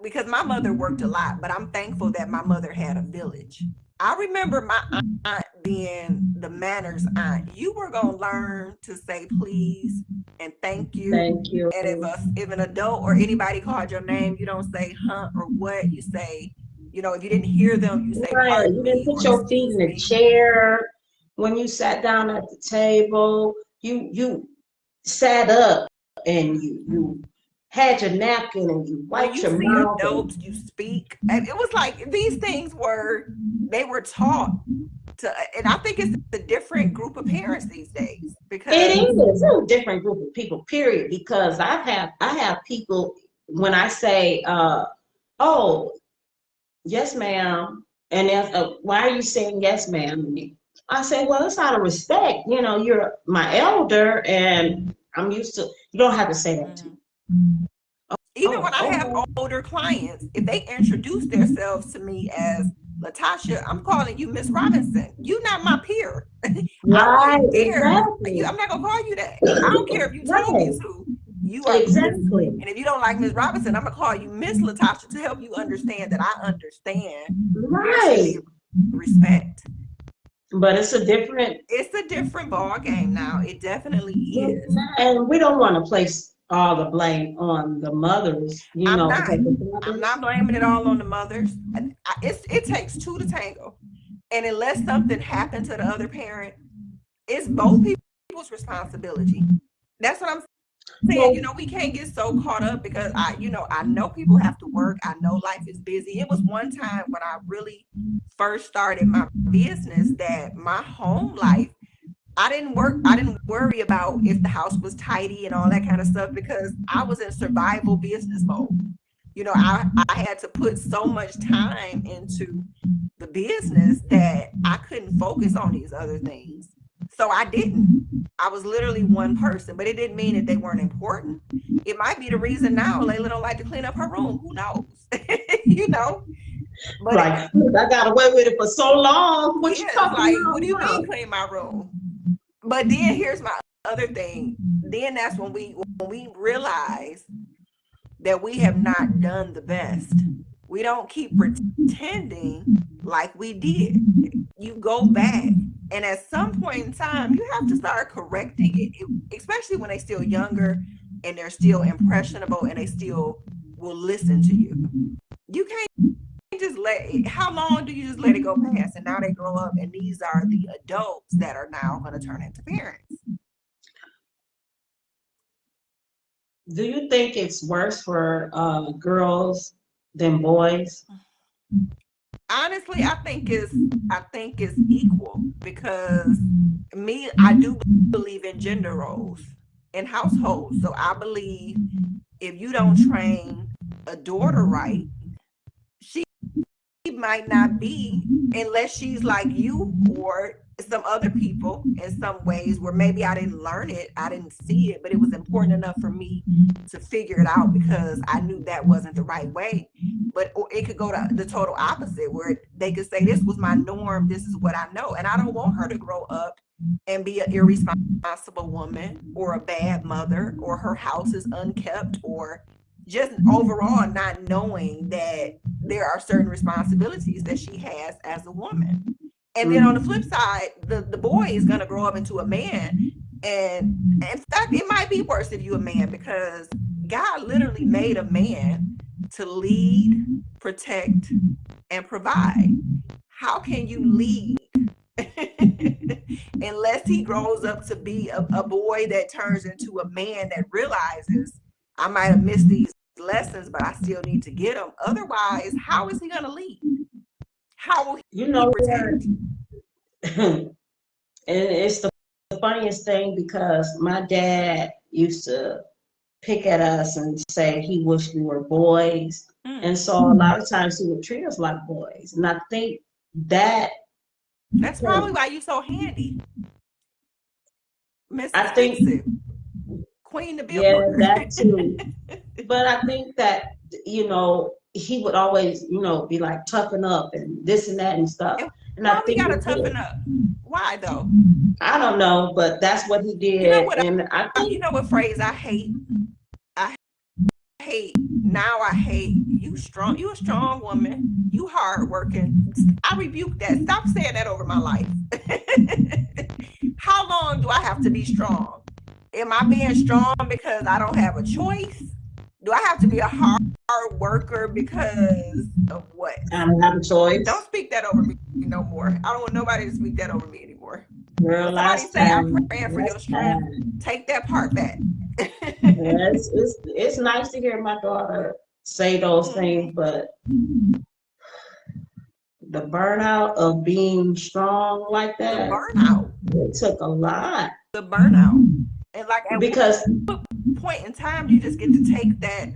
because my mother worked a lot, but I'm thankful that my mother had a village. I remember my aunt being the manners aunt. You were gonna learn to say please and thank you. Thank you. And if an adult or anybody called your name, you don't say huh or what. You say, if you didn't hear them, you say Right. pardon You didn't me put or your feet excuse in the me. chair when you sat down at the table. You sat up and you had your napkin and you When wiped you your see mouth. adults, you speak. And it was like these things they were taught to, and I think it's a different group of parents these days It because is a different group of people, period. Because I have people when I say, "Oh, yes, ma'am," and why are you saying yes, ma'am? I say, well, it's out of respect. You're my elder, and I'm used to. You don't have to say that to me. even Oh, when I have okay. older clients, if they introduce themselves to me as Latasha, I'm calling you Miss Robinson. You're not my peer. I Right, wouldn't care. exactly. I'm not gonna call you that. I don't care if you told me Right, to. You are Miss, exactly. and if you don't like Miss Robinson, I'm gonna call you Miss Latasha to help you understand that I understand there should Right. be respect. But it's a different, It's a different ball game now. It definitely is. and we don't want to place all the blame on the mothers, I'm because not. the I'm fathers, not blaming it all on the mothers. It takes two to tango, and unless something happened to the other parent, it's both people's responsibility. That's what I'm saying. well, We can't get so caught up because I know people have to work. I know life is busy. It was one time when I really first started my business that my home life, I didn't worry about if the house was tidy and all that kind of stuff because I was in survival business mode. I had to put so much time into the business that I couldn't focus on these other things. So I didn't. I was literally one person, but it didn't mean that they weren't important. It might be the reason now Layla don't like to clean up her room. Who knows? you know, but like, I got away with it for so long. What you yeah, it's talking like, about what do you now? mean clean my room? But then here's my other thing. Then that's when we realize that we have not done the best. We don't keep pretending like we did. You go back, and at some point in time, you have to start correcting it, especially when they're still younger and they're still impressionable and they still will listen to you. You can't just let it, how long do you just let it go past? And now they grow up, and these are the adults that are now going to turn into parents. Do you think it's worse for girls than boys? Honestly, I think it's equal because I do believe in gender roles in households. So I believe if you don't train a daughter right, she might not be, unless she's like you or some other people in some ways where maybe I didn't learn it, I didn't see it, but it was important enough for me to figure it out because I knew that wasn't the right way. But it could go to the total opposite where they could say, this was my norm, this is what I know. And I don't want her to grow up and be an irresponsible woman or a bad mother or her house is unkept or just overall not knowing that there are certain responsibilities that she has as a woman. And then on the flip side, the boy is going to grow up into a man. And in fact, it might be worse if you're a man because God literally made a man to lead, protect, and provide. How can you lead unless he grows up to be a boy that turns into a man that realizes I might have missed these lessons, but I still need to get them. Otherwise, how is he going to lead? How will You he know what? protect? And it's the funniest thing, because my dad used to pick at us and say he wished we were boys. And so a lot of times he would treat us like boys. And I think that's probably why you so handy. Mrs. I think, Fix-It. Queen the yeah, builder. that too. But I think that, he would always, be like, toughen up and this and that and stuff. And why I think we gotta toughen up? Why though? I don't know, but that's what he did. You know what? And I think, you know what phrase I hate? I hate you strong. You a strong woman. You hard working. I rebuke that. Stop saying that over my life. How long do I have to be strong? Am I being strong because I don't have a choice? Do I have to be a hard worker because of what? I don't have a choice. Don't speak that over me no more. I don't want nobody to speak that over me anymore. Girl, somebody say I'm praying for your strength, take that part back. It's nice to hear my daughter say those things, but the burnout of being strong like that, it took a lot. The burnout. And like because what point in time do you just get to take that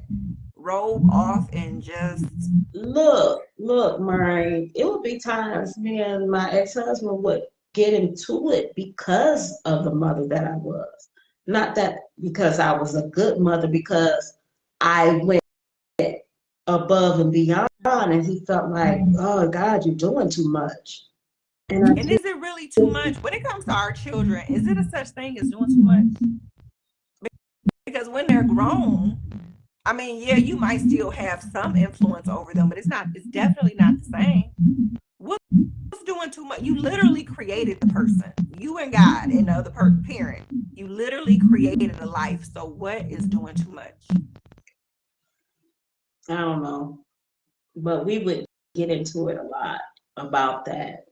robe off and just look, Murray, it would be times me and my ex-husband would get into it because of the mother that I was. Not that because I was a good mother, because I went above and beyond, and he felt like, oh God, you're doing too much. And is it really too much? When it comes to our children, is it a such thing as doing too much? Because when they're grown, I mean, yeah, you might still have some influence over them, but it's definitely not the same. What's doing too much? You literally created the person. You and God and the other parent. You literally created a life. So what is doing too much? I don't know. But we would get into it a lot about that.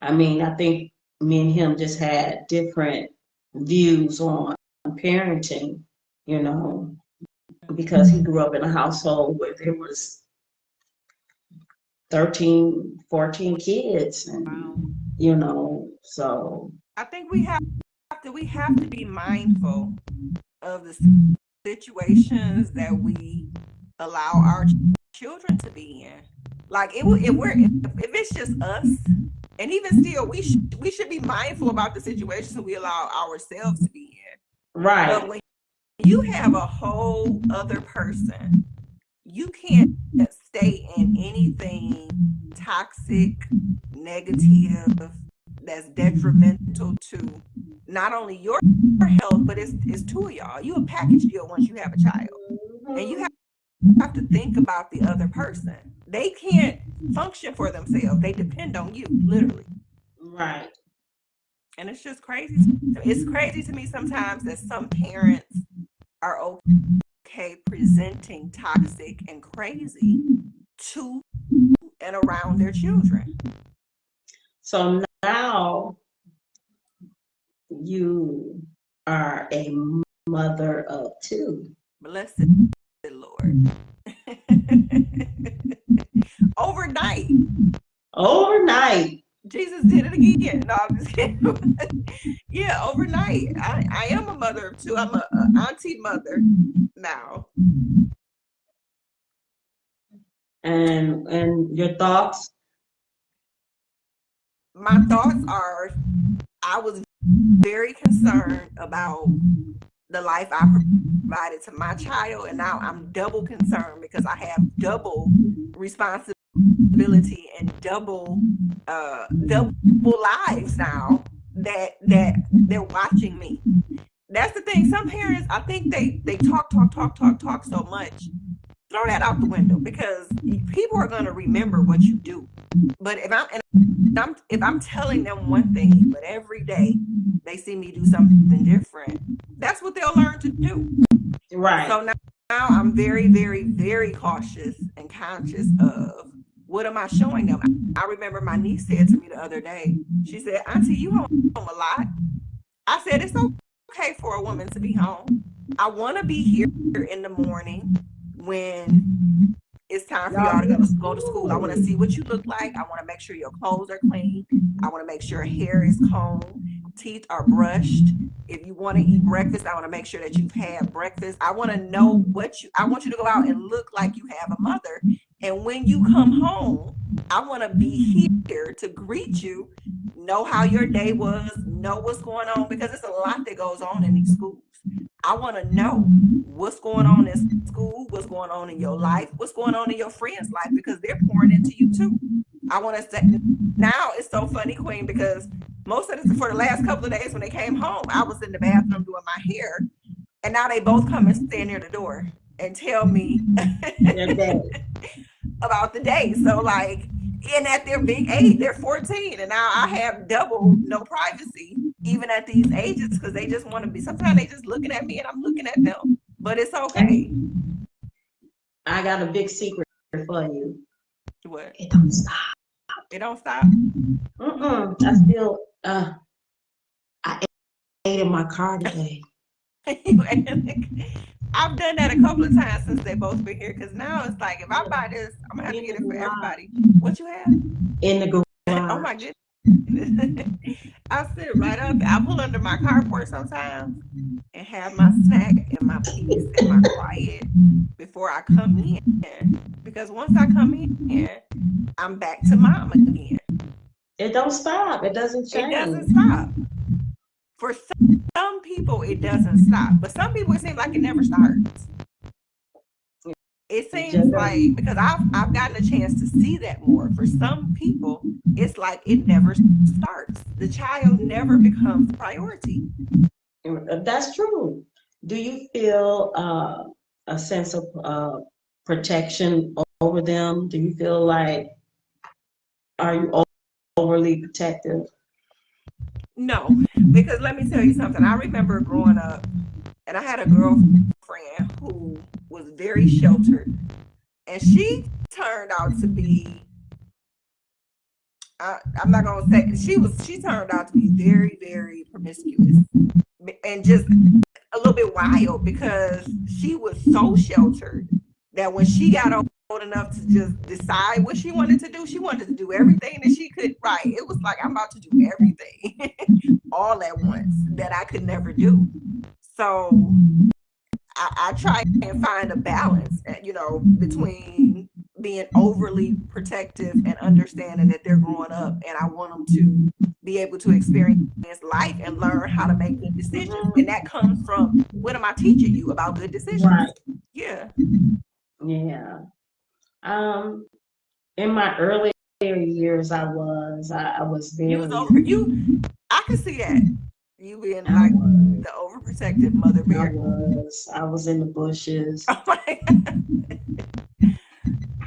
I mean, I think me and him just had different views on parenting, because he grew up in a household where there was 13, 14 kids, and so I think we have to be mindful of the situations that we allow our children to be in. Like if it's just us, and even still, we should be mindful about the situations we allow ourselves to be in. Right. But when you have a whole other person, you can't stay in anything toxic, negative, that's detrimental to not only your health, but it's two of y'all. You a package deal once you have a child, and you have to think about the other person. They can't function for themselves. They depend on you, literally. Right. And it's just crazy. It's crazy to me sometimes that some parents are okay presenting toxic and crazy to and around their children. So now you are a mother of two. Blessed Lord. Overnight. Jesus did it again. No, I'm just kidding. Yeah, overnight. I am a mother of two. I'm an auntie mother now. And your thoughts? My thoughts are, I was very concerned about the life I provided to my child, and now I'm double concerned because I have double responsibility and double lives now that they're watching me. That's the thing. Some parents, I think they talk so much. Throw that out the window, because people are going to remember what you do. But if I'm telling them one thing, but every day they see me do something different, that's what they'll learn to do. Right. So now I'm very, very, very cautious and conscious of what am I showing them. I remember my niece said to me the other day, she said, Auntie, you home a lot. I said, it's okay for a woman to be home. I want to be here in the morning when it's time for y'all to go to school. I want to see what you look like. I want to make sure your clothes are clean. I want to make sure hair is combed. teeth are brushed. If you want to eat breakfast, I want to make sure that you've had breakfast. I want to know I want you to go out and look like you have a mother. And when you come home, I want to be here to greet you, know how your day was, know what's going on, because it's a lot that goes on in these schools. I want to know what's going on in school, what's going on in your life, what's going on in your friend's life, because they're pouring into you too. I want to say, now it's so funny, Queen, because for the last couple of days when they came home, I was in the bathroom doing my hair, and now they both come and stand near the door and tell me about the day. So like, and at their big age, they're 14, and now I have double no privacy, even at these ages, because they just want to be. Sometimes they just looking at me, and I'm looking at them, but it's okay. I got a big secret for you. What? It don't stop. It don't stop. I still I ate in my car today. I've done that a couple of times since they both been here, because now it's like, if I buy this, I'm gonna have to get it for everybody. What you have? In the garage. Oh my goodness. I sit right up. I pull under my carport sometimes and have my snack and my peace and my quiet before I come in. Because once I come in, I'm back to mom again. It don't stop. It doesn't change. It doesn't stop. For some people, it doesn't stop. But some people, it seems like it never starts. It seems like, because I've gotten a chance to see that more. For some people, it's like it never starts. The child never becomes a priority. That's true. Do you feel a sense of protection over them? Do you feel like, are you overly protective? No, because let me tell you something. I remember growing up, and I had a girlfriend who was very sheltered, and she turned out to be, I'm not gonna say, she turned out to be very, very promiscuous and just a little bit wild, because she was so sheltered that when she got old enough to just decide what she wanted to do everything that she could. Right, it was like, I'm about to do everything all at once that I could never do. So I try and find a balance, between being overly protective and understanding that they're growing up, and I want them to be able to experience life and learn how to make good decisions. And that comes from, what am I teaching you about good decisions? Right. Yeah. Yeah. In my earlier years, I was very. You was over you. I can see that. You being like the overprotective mother bear. I was in the bushes. Oh my God.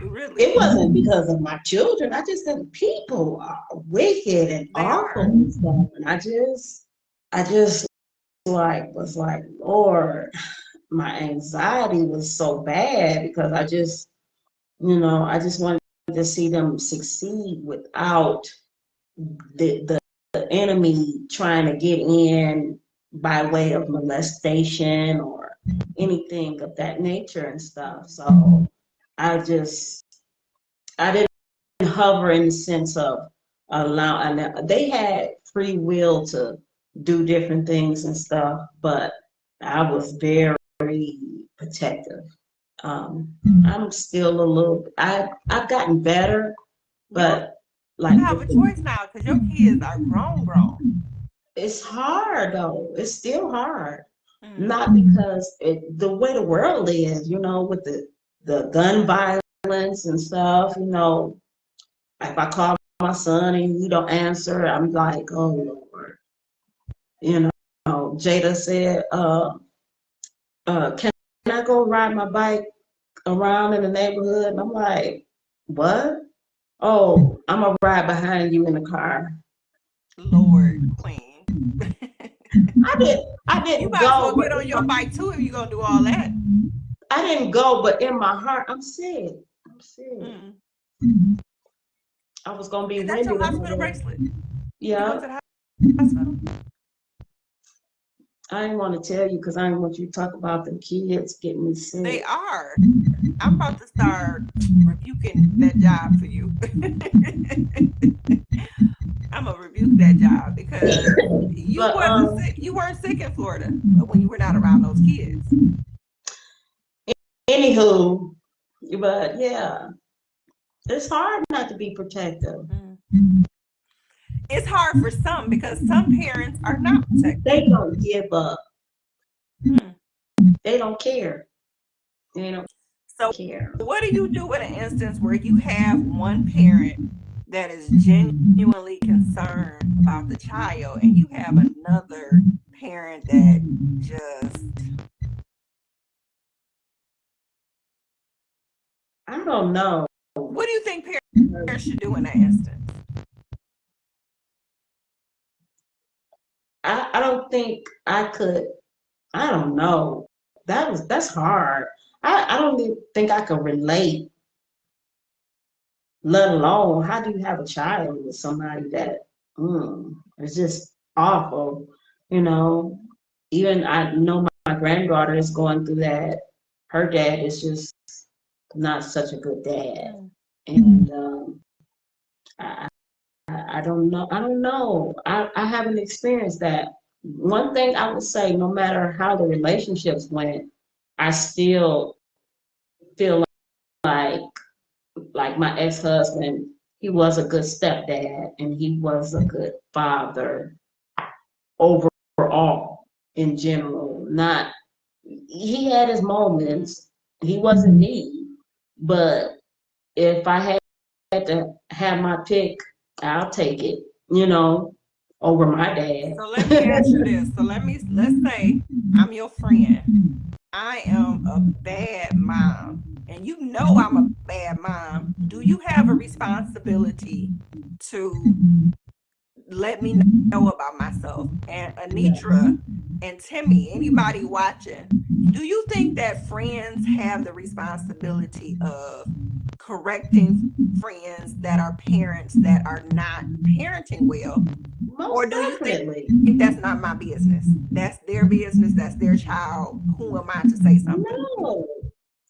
Really? It wasn't because of my children. I just said people are wicked and awful and stuff. And I just was like, Lord, my anxiety was so bad, because I just wanted to see them succeed without the enemy trying to get in by way of molestation or anything of that nature and stuff. So I didn't hover in the sense of allowing. They had free will to do different things and stuff, but I was very protective. I'm still a little. I've gotten better, but like, you have a choice now, because your kids are grown. It's hard though. It's still hard. Not because the way the world is, with the gun violence and stuff. If I call my son and he don't answer, I'm like, oh Lord. Jada said, can I go ride my bike around in the neighborhood? And I'm like, what? Oh, I'm gonna ride behind you in the car. Lord, Queen. I didn't you might go. As well get on your bike too if you're gonna do all that. I didn't go, but in my heart, I'm sick. I was gonna be. Is that your hospital bracelet? Yeah. You went to the hospital? I didn't want to tell you because I didn't want you to talk about the kids getting me sick. They are. I'm about to start rebuking that job for you. I'm gonna rebuke that job because But you weren't sick in Florida when you were not around those kids. anywho, but yeah, it's hard not to be protective. It's hard for some because some parents are not protective. They don't give up. Hmm. They don't care. They don't So care. what do you do in an instance where you have one parent that is genuinely concerned about the child and you have another parent that just, I don't know. what do you think parents should do in that instance? I don't think I could. I don't know. That's hard. I don't even think I could relate, let alone how do you have a child with somebody that is just awful, you know. Even I know my granddaughter is going through that. Her dad is just not such a good dad. And I, I don't know. I don't know. I haven't experienced that. One thing I would say, no matter how the relationships went, I still feel like my ex-husband, he was a good stepdad and he was a good father overall in general. Not he had his moments. He wasn't me, but if I had to have my pick, I'll take it, over my dad. So let me ask you this. Let's say I'm your friend. I am a bad mom, and you know I'm a bad mom. Do you have a responsibility to let me know about myself? And Anitra and Timmy, anybody watching, do you think that friends have the responsibility of correcting friends that are parents that are not parenting well? Most Or do definitely. you think that's not my business? That's their business. That's their child. Who am I to say something? No.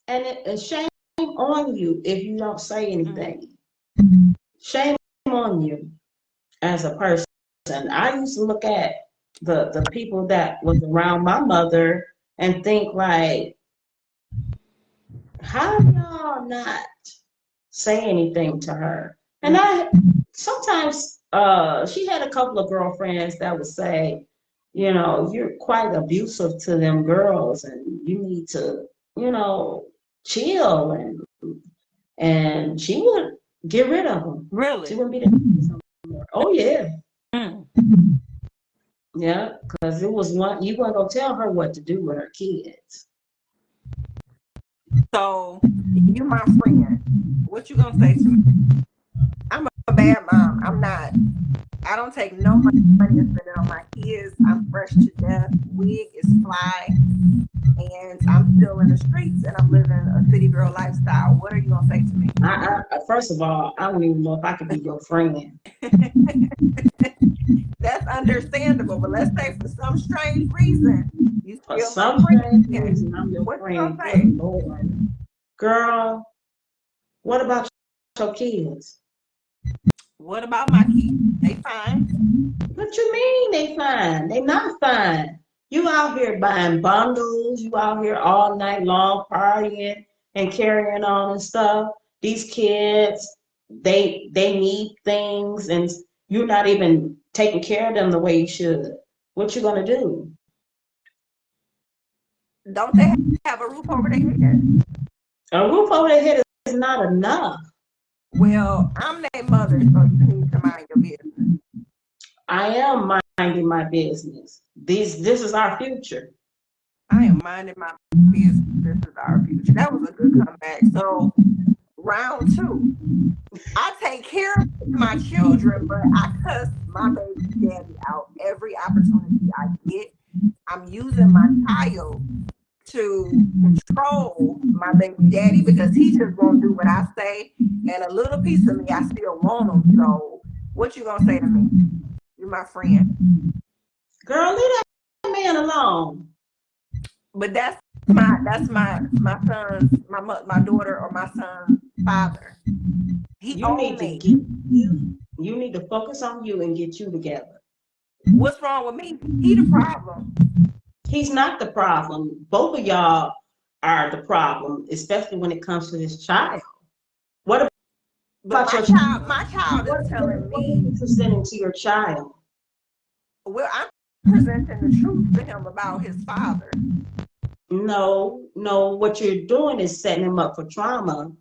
And shame on you if you don't say anything. Shame on you as a person. I used to look at the people that was around my mother and think like, how do y'all not say anything to her? And I sometimes she had a couple of girlfriends that would say, you're quite abusive to them girls and you need to, chill, and she would get rid of them. Really? She wouldn't be there. Oh yeah. Yeah, because it was one, you weren't gonna tell her what to do with her kids. So you my friend. What you gonna say to me? I'm a bad mom. I'm not. I don't take no money and spend it on my kids. I'm fresh to death. Wig is fly, and I'm still in the streets, and I'm living a city girl lifestyle. What are you gonna say to me? First of all, I don't even know if I could be your friend. That's understandable, but let's say for some strange reason you For still some strange reason, I'm your what friend. you gonna say? Lord. Girl, what about your kids? What about my kids? They fine. What you mean they fine? They not fine. You out here buying bundles, you out here all night long partying and carrying on and stuff. These kids, they need things and you're not even taking care of them the way you should. What you gonna do? Don't they have a roof over their head? A roof over their head is not enough. Well, I'm their mother, so you need to mind your business. I am minding my business. This is our future. I am minding my business. This is our future. That was a good comeback. So round 2. I take care of my children, but I cuss my baby daddy out every opportunity I get. I'm using my child to control my baby daddy because he just won't do what I say, and a little piece of me I still want him. So what you gonna say to me? You're my friend. Girl, leave that man alone. But that's my son's my daughter or my son's father. He You owns need to me. get you need to focus on you and get you together. What's wrong with me? He the problem. He's not the problem. Both of y'all are the problem, especially when it comes to this child. What But about your my child is telling what are you me, presenting to your child? well, I'm presenting the truth to him about his father. No, what you're doing is setting him up for trauma,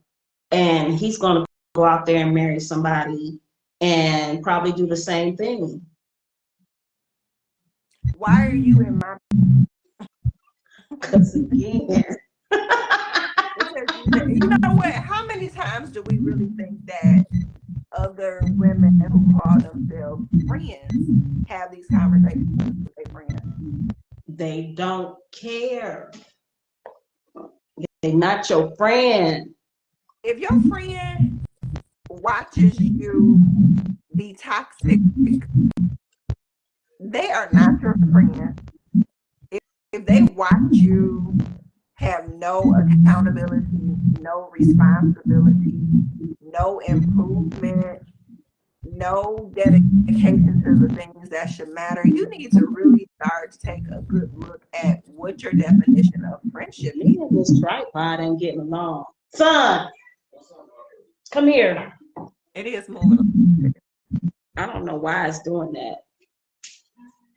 and he's going to go out there and marry somebody and probably do the same thing. Why are you in my? Because again, Because you know what? How many times do we really think that other women who call themselves friends have these conversations with their friends? they don't care. They're not your friend. If your friend watches you be toxic, they are not your friend. If they watch you have no accountability, no responsibility, no improvement, no dedication to the things that should matter, you need to really start to take a good look at what your definition of friendship is. Me and this tripod ain't getting along. Son, come here. It is moving. I don't know why it's doing that.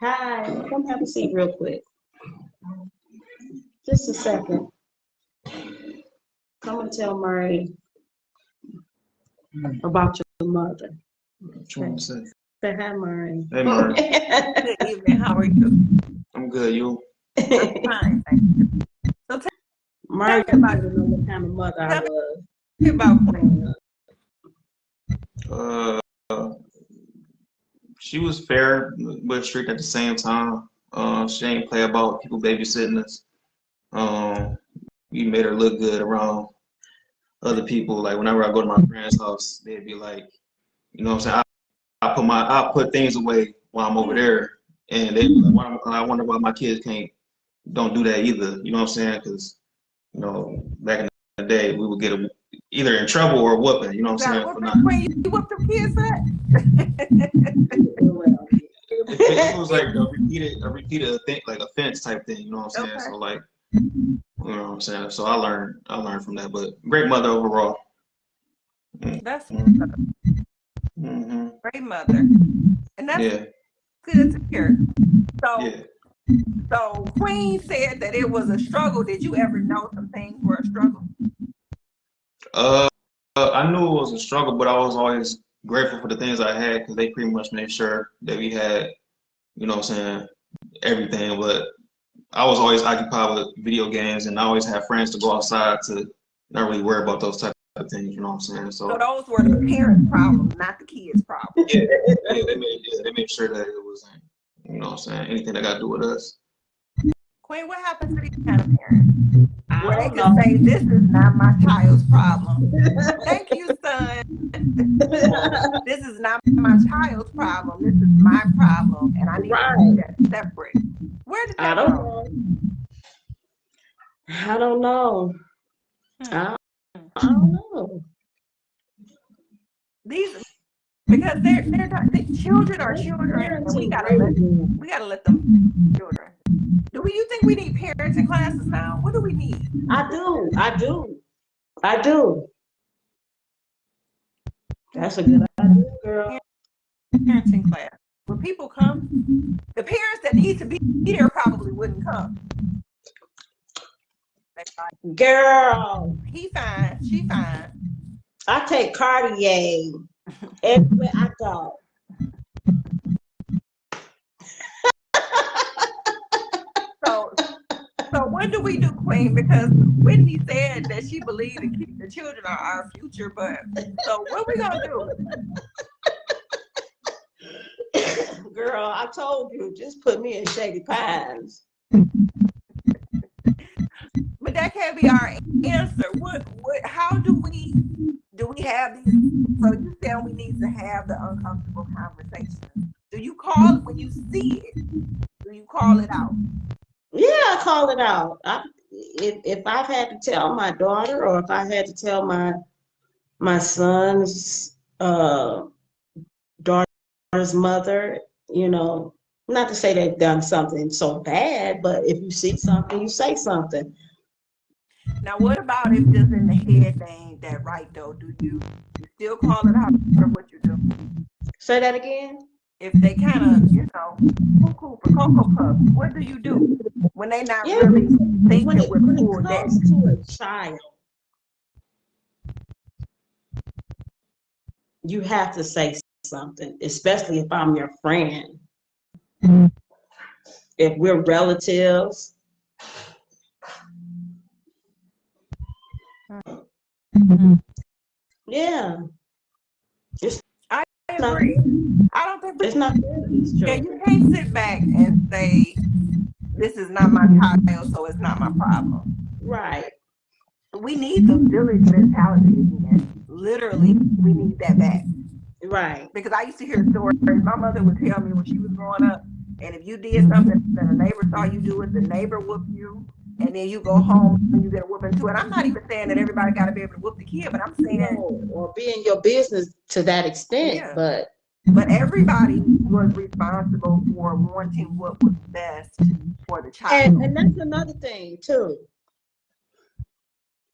Hi, come have a seat real quick. Just a second. Come and tell Murray about your mother. What you want to say? Say hi, Murray. Hey, Murray. Good evening. How are you? I'm good. You? I'm fine, thank you. So tell Murray me about doesn't know what kind of mother I was. me about Queen. She was fair but strict at the same time. She ain't play about people babysitting us. We made her look good around other people. Like whenever I go to my friend's house, they'd be like, you know what I'm saying? I put things away while I'm over there, and they be like, I wonder why my kids don't do that either. You know what I'm saying? Because back in the day, we would get either in trouble or whooping. You know what I'm saying? For not. Queen, you whooped the kids up? It was like a repeated thing, like offense type thing. You know what I'm saying? Okay. So like, you know what I'm saying? So I learned from that. But great mother overall. That's Mm-hmm. great mother, and that's Yeah. good to hear. So, Yeah. so Queen said that it was a struggle. Did you ever know some things were a struggle? I knew it was a struggle, but I was always grateful for the things I had because they pretty much made sure that we had, you know what I'm saying, everything. But I was always occupied with video games, and I always had friends to go outside to not really worry about those type of things. You know what I'm saying? So those were the parents' problems, not the kids' problems. Yeah, they made sure that it wasn't, you know what I'm saying, anything that got to do with us. Queen, what happens to these kind of parents? I Where they don't can know. say, this is not my child's problem. Thank you, son. This is not my child's problem. This is my problem. And I need to keep that separate. Where did that go? I don't know. I don't know. Because they're not, the children are children, and we gotta let them be children. Do you think we need parenting classes now? What do we need? I do. That's a good idea, girl. Parenting class. When people come, the parents that need to be there probably wouldn't come. Girl, He fine, she fine. I take Cartier everywhere I go. So what do we do, Queen? Because Whitney said that she believed that the children are our future, but so what we gonna do? Girl, I told you, just put me in Shady Pines. But that can't be our answer. How do we have these? So you said we need to have the uncomfortable conversations. Do you call it when you see it? Do you call it out? Yeah, I call it out. If I've had to tell my daughter, or if I had to tell my son's daughter's mother, you know, not to say they've done something so bad, but if you see something, you say something. Now, what about if just in the head they ain't that right though? Do you still call it out, or what you do? Say that again. If they kind of, cuckoo for Cocoa Puffs, what do you do when they not Yeah, really thinking with when it full depth? comes to a child, you have to say something, especially if I'm your friend. If we're relatives, yeah, it's I not, agree. I don't think, it's not fair to these yeah, children. you can't sit back and say, this is not my child, so it's not my problem. Right. We need the village mentality again. Literally, we need that back. Right. Because I used to hear stories my mother would tell me when she was growing up, and if you did something that a neighbor saw you do it, the neighbor whooped you, and then you go home and you get a whooping too. And I'm not even saying that everybody got to be able to whoop the kid, but I'm saying, No, or be in your business to that extent, yeah. but But everybody was responsible for wanting what was best for the child. and that's another thing too.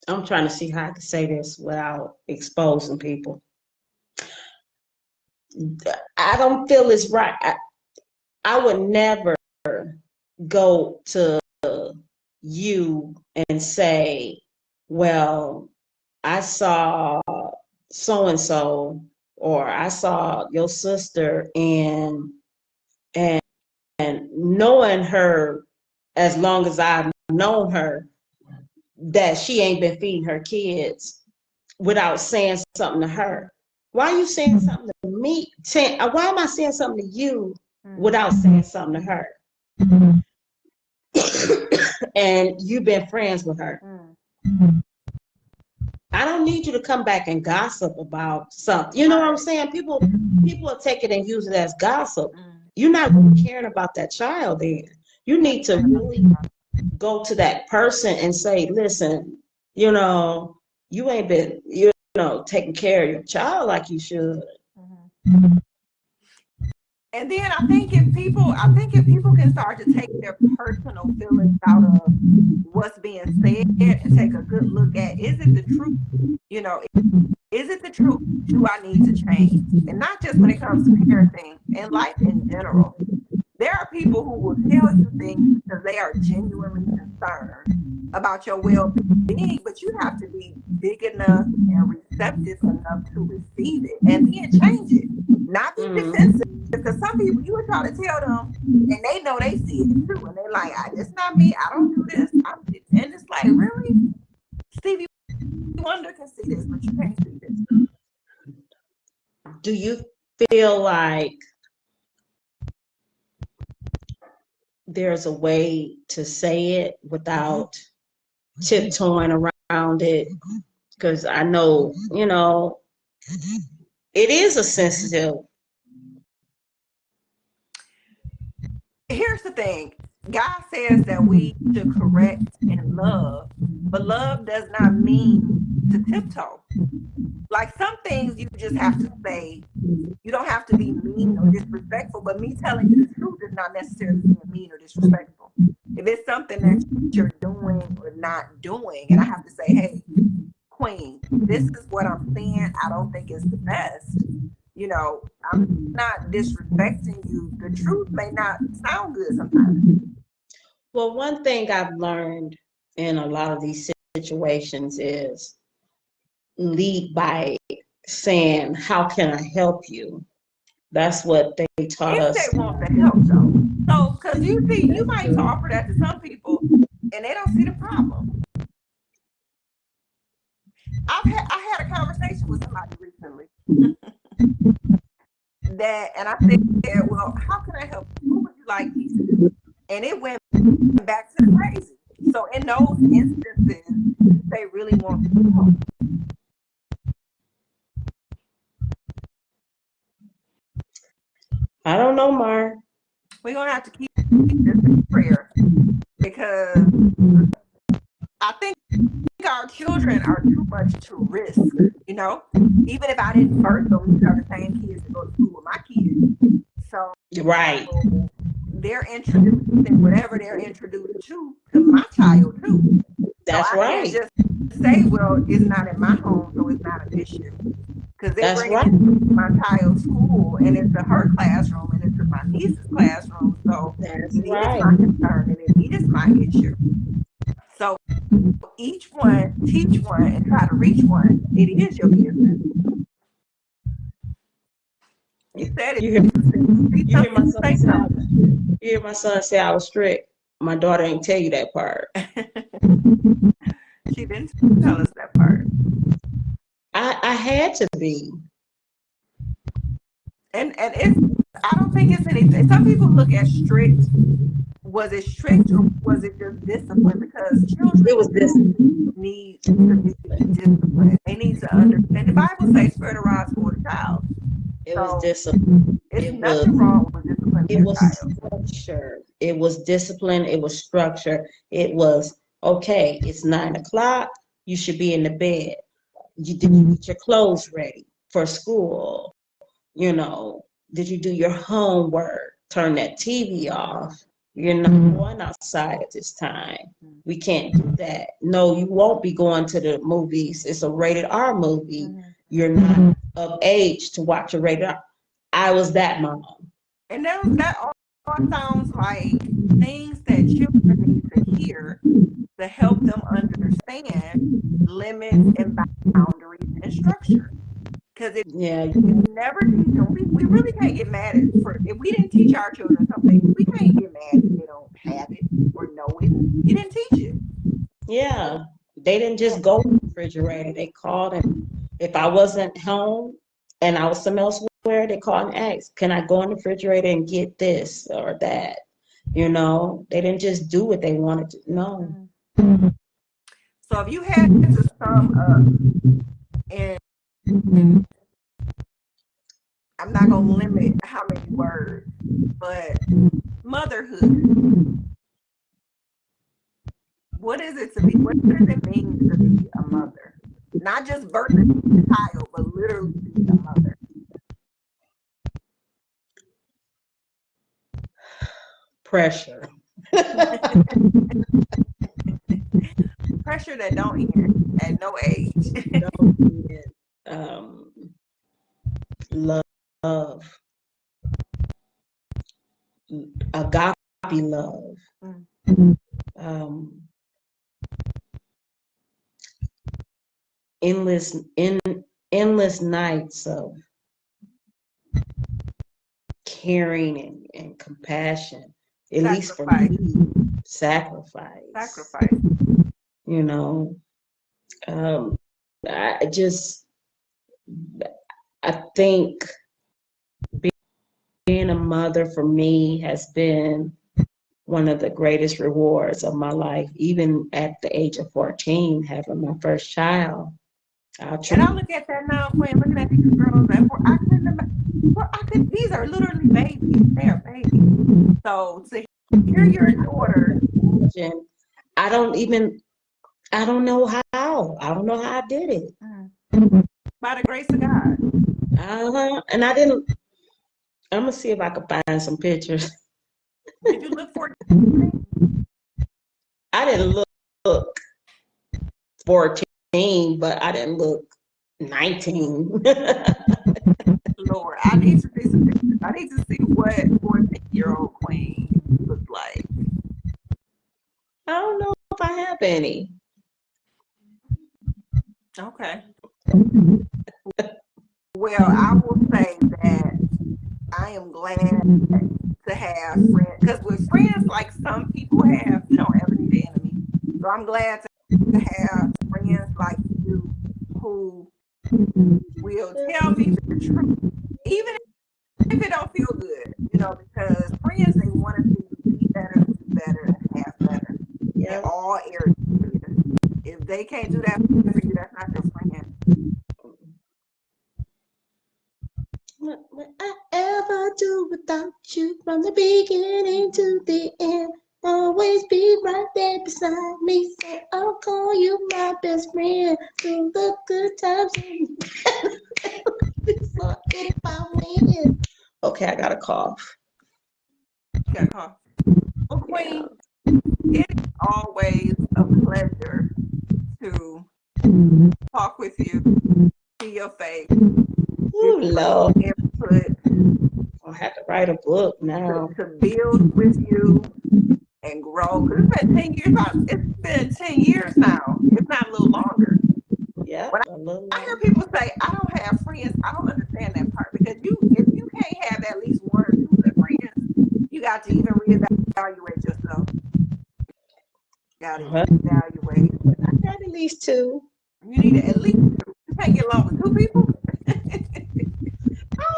I'm trying to see how I can say this without exposing people. I don't feel it's right. I would never go to you and say, well, I saw so and so, or I saw your sister, and knowing her as long as I've known her, that she ain't been feeding her kids without saying something to her. Why are you saying something to me? Why am I saying something to you without saying something to her? And you've been friends with her. I don't need you to come back and gossip about something. You know what I'm saying? People will take it and use it as gossip. You're not really caring about that child then. You need to really go to that person and say, listen, you ain't been, taking care of your child like you should. And then I think if people can start to take their personal feelings out of what's being said and take a good look at, is it the truth? Is it the truth? Do I need to change? And not just when it comes to parenting, in life in general. There are people who will tell you things because they are genuinely concerned about your well-being, but you have to be big enough and receptive enough to receive it and then change it. Not be defensive, because some people you would try to tell them and they know they see it too, and they're like, "It's not me. I don't do this." And it's like, really, Stevie Wonder can see this, but you can't see this. Do you feel like there's a way to say it without tiptoeing around it? Because I know, it is a sensitive. Here's the thing. God says that we should correct in love, but love does not mean to tiptoe. Like some things you just have to say. You don't have to be mean or disrespectful, but me telling you the truth is not necessarily being mean or disrespectful. If it's something that you're doing or not doing, and I have to say, hey, Queen, this is what I'm seeing. I don't think it's the best. I'm not disrespecting you. The truth may not sound good sometimes. Well, one thing I've learned in a lot of these situations is lead by saying, how can I help you? That's what they taught If us. they want the help, though. So, because you see, you might offer that to some people and they don't see the problem. I had a conversation with somebody recently and I said, well, how can I help you? What would you like me to do? And it went back to the crazy. So in those instances, they really want to help. I don't know, Mark. We're going to have to keep this in prayer because I think our children are too much to risk, you know. Even if I didn't birth them, these are the same kids that go to school with my kids. So Right. they're introducing whatever they're introduced to my child too. So That's I can't right. just say, well, it's not in my home, so it's not an issue. Because they That's bring it right. into my child's school and into her classroom and into my niece's classroom. So That's it is right. my concern and it is my issue. So each one, teach one and try to reach one. It is your business. You said it. You hear, See you hear my something, son say say something. you hear my son say I was strict. My daughter ain't tell you that part. She didn't tell us that part. I had to be. And it's, I don't think it's anything. Some people look at strict. Was it strict or was it just discipline? Because It children was this. need to be disciplined. They need to understand. The Bible says, "Spirit arise for the child." It was So discipline. it's It was. nothing wrong with disciplining It your was child. structure. It was discipline. It was structure. It was okay. It's 9 o'clock. You should be in the bed. Did you get your clothes ready for school? You know, did you do your homework? Turn that TV off. You're not going outside at this time. We can't do that. No, you won't be going to the movies. It's a rated R movie. You're not of age to watch a rated R. I was that mom. And that all sounds like things that children need to hear to help them understand limits and boundaries and structure. Because if Yeah, you never teach them, we really can't get mad at for if we didn't teach our children something, we can't get mad if they don't have it or know it. You didn't teach it. yeah. They didn't just go to the refrigerator. They called, and if I wasn't home and I was somewhere elsewhere, they called and asked, "Can I go in the refrigerator and get this or that?" You know, they didn't just do what they wanted to. No. So if you had to sum up, and I'm not gonna limit how many words, but motherhood. What is it to be? What does it mean to be a mother? Not just birthing a child, but literally be a mother. Pressure. Pressure that don't end at no age. um, love, agape love, um, endless, endless nights of caring and compassion, at least for Sacrifice. me, sacrifice. Sacrifice. You know, I just, I think being a mother for me has been one of the greatest rewards of my life, even at the age of 14, having my first child. And I look at that now, Quinn, looking at these girls, and I couldn't, well, I could, these are literally babies. They are babies. So to hear your daughter. I don't know how. I don't know how I did it. By the grace of God. And I'm going to see if I can find some pictures. Did you look for it? I didn't look 14, but I didn't look 19. Lord, I need to see some pictures. I need to see what 14-year-old Queen looks like. I don't know if I have any. Okay. Well, I will say that I am glad to have friends, because with friends like some people have, you don't ever need an enemy. So I'm glad to have friends like you who will tell me the truth, even if it don't feel good, you know, because friends, they want to see you be better, do better, and have better in all areas. If they can't do that for you, that's not your friend. What would I ever do without you from the beginning to the end? always be right there beside me. So I'll call you my best friend through the good times. So if I win. Okay, I got a cough. You got a call. Well, Queen, it is always a pleasure to talk with you, see your face, Oh, Lord. input, I have to write a book now. to build with you and grow. Because it's been 10 years. It's been 10 years now, if not a little longer. Yeah, When a little I hear longer. people say, I don't have friends, I don't understand that part. Because if you can't have at least one or two good friends, you got to even reevaluate yourself. You got to evaluate. I got at least two. You need at least two. You can't get along with two people. I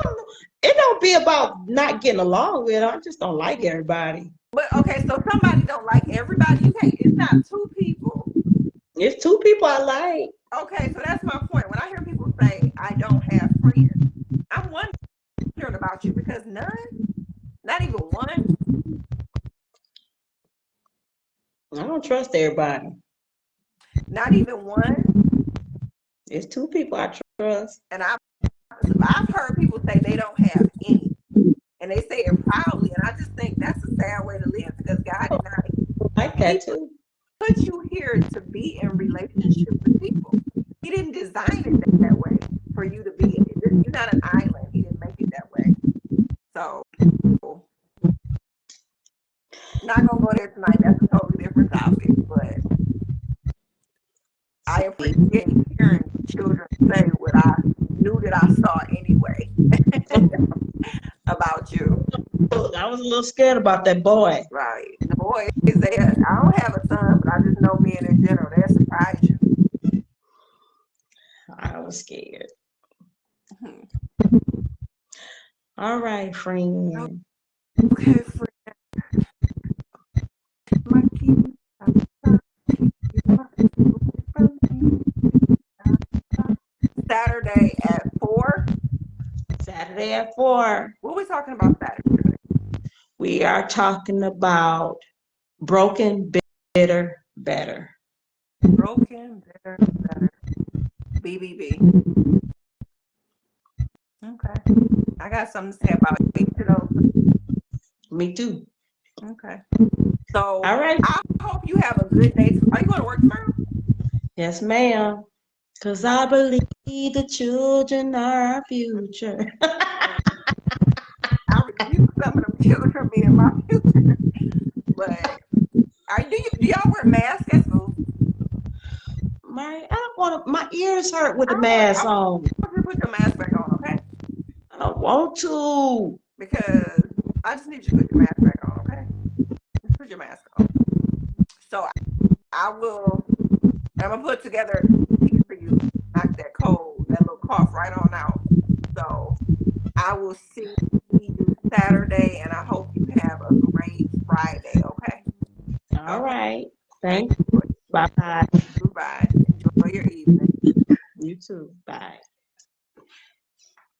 don't know. It don't be about not getting along with. I just don't like everybody. But okay, so somebody don't like everybody. You can't. It's not two people. It's two people I like. Okay, so that's my point. When I hear people say I don't have friends, I'm wondering about you because none, not even one. I don't trust everybody. Not even one. It's two people I trust. And I've heard people say they don't have any, and they say it proudly. And I just think that's a sad way to live because God did not I like that too. put you here to be in relationship with people. He didn't design it that way for you to be. You're not an island. He didn't make it that way. So, not gonna go there tonight. That's a totally different topic. But I appreciate hearing children say what I knew that I saw anyway about you. I was a little scared about that boy. Right. The boy is there. I don't have a son, but I just know men in general. They'll surprise you. I was scared. Hmm. All right, friend. Okay, friend. Saturday at 4. Saturday at 4. What are we talking about Saturday? We are talking about broken, bitter, better. Broken, better, better. BBB. Okay. I got something to say about each of those. Me too. Okay. So, all right. I hope you have a good day. Are you going to work tomorrow? Yes, ma'am. Because I believe the children are our future. I rebuke some of them children being my future. But do y'all wear masks at school? I don't want to. My ears hurt with the mask on. I want you to put your mask back on, okay? I don't want to. Because I just need you to put your mask back on, okay? Just put your mask on. So I'm gonna put together a piece for you, knock that cold, that little cough right on out. So I will see you Saturday, and I hope you have a great Friday, okay? All right. Thank you. Bye. Goodbye. Enjoy your evening. You too. Bye.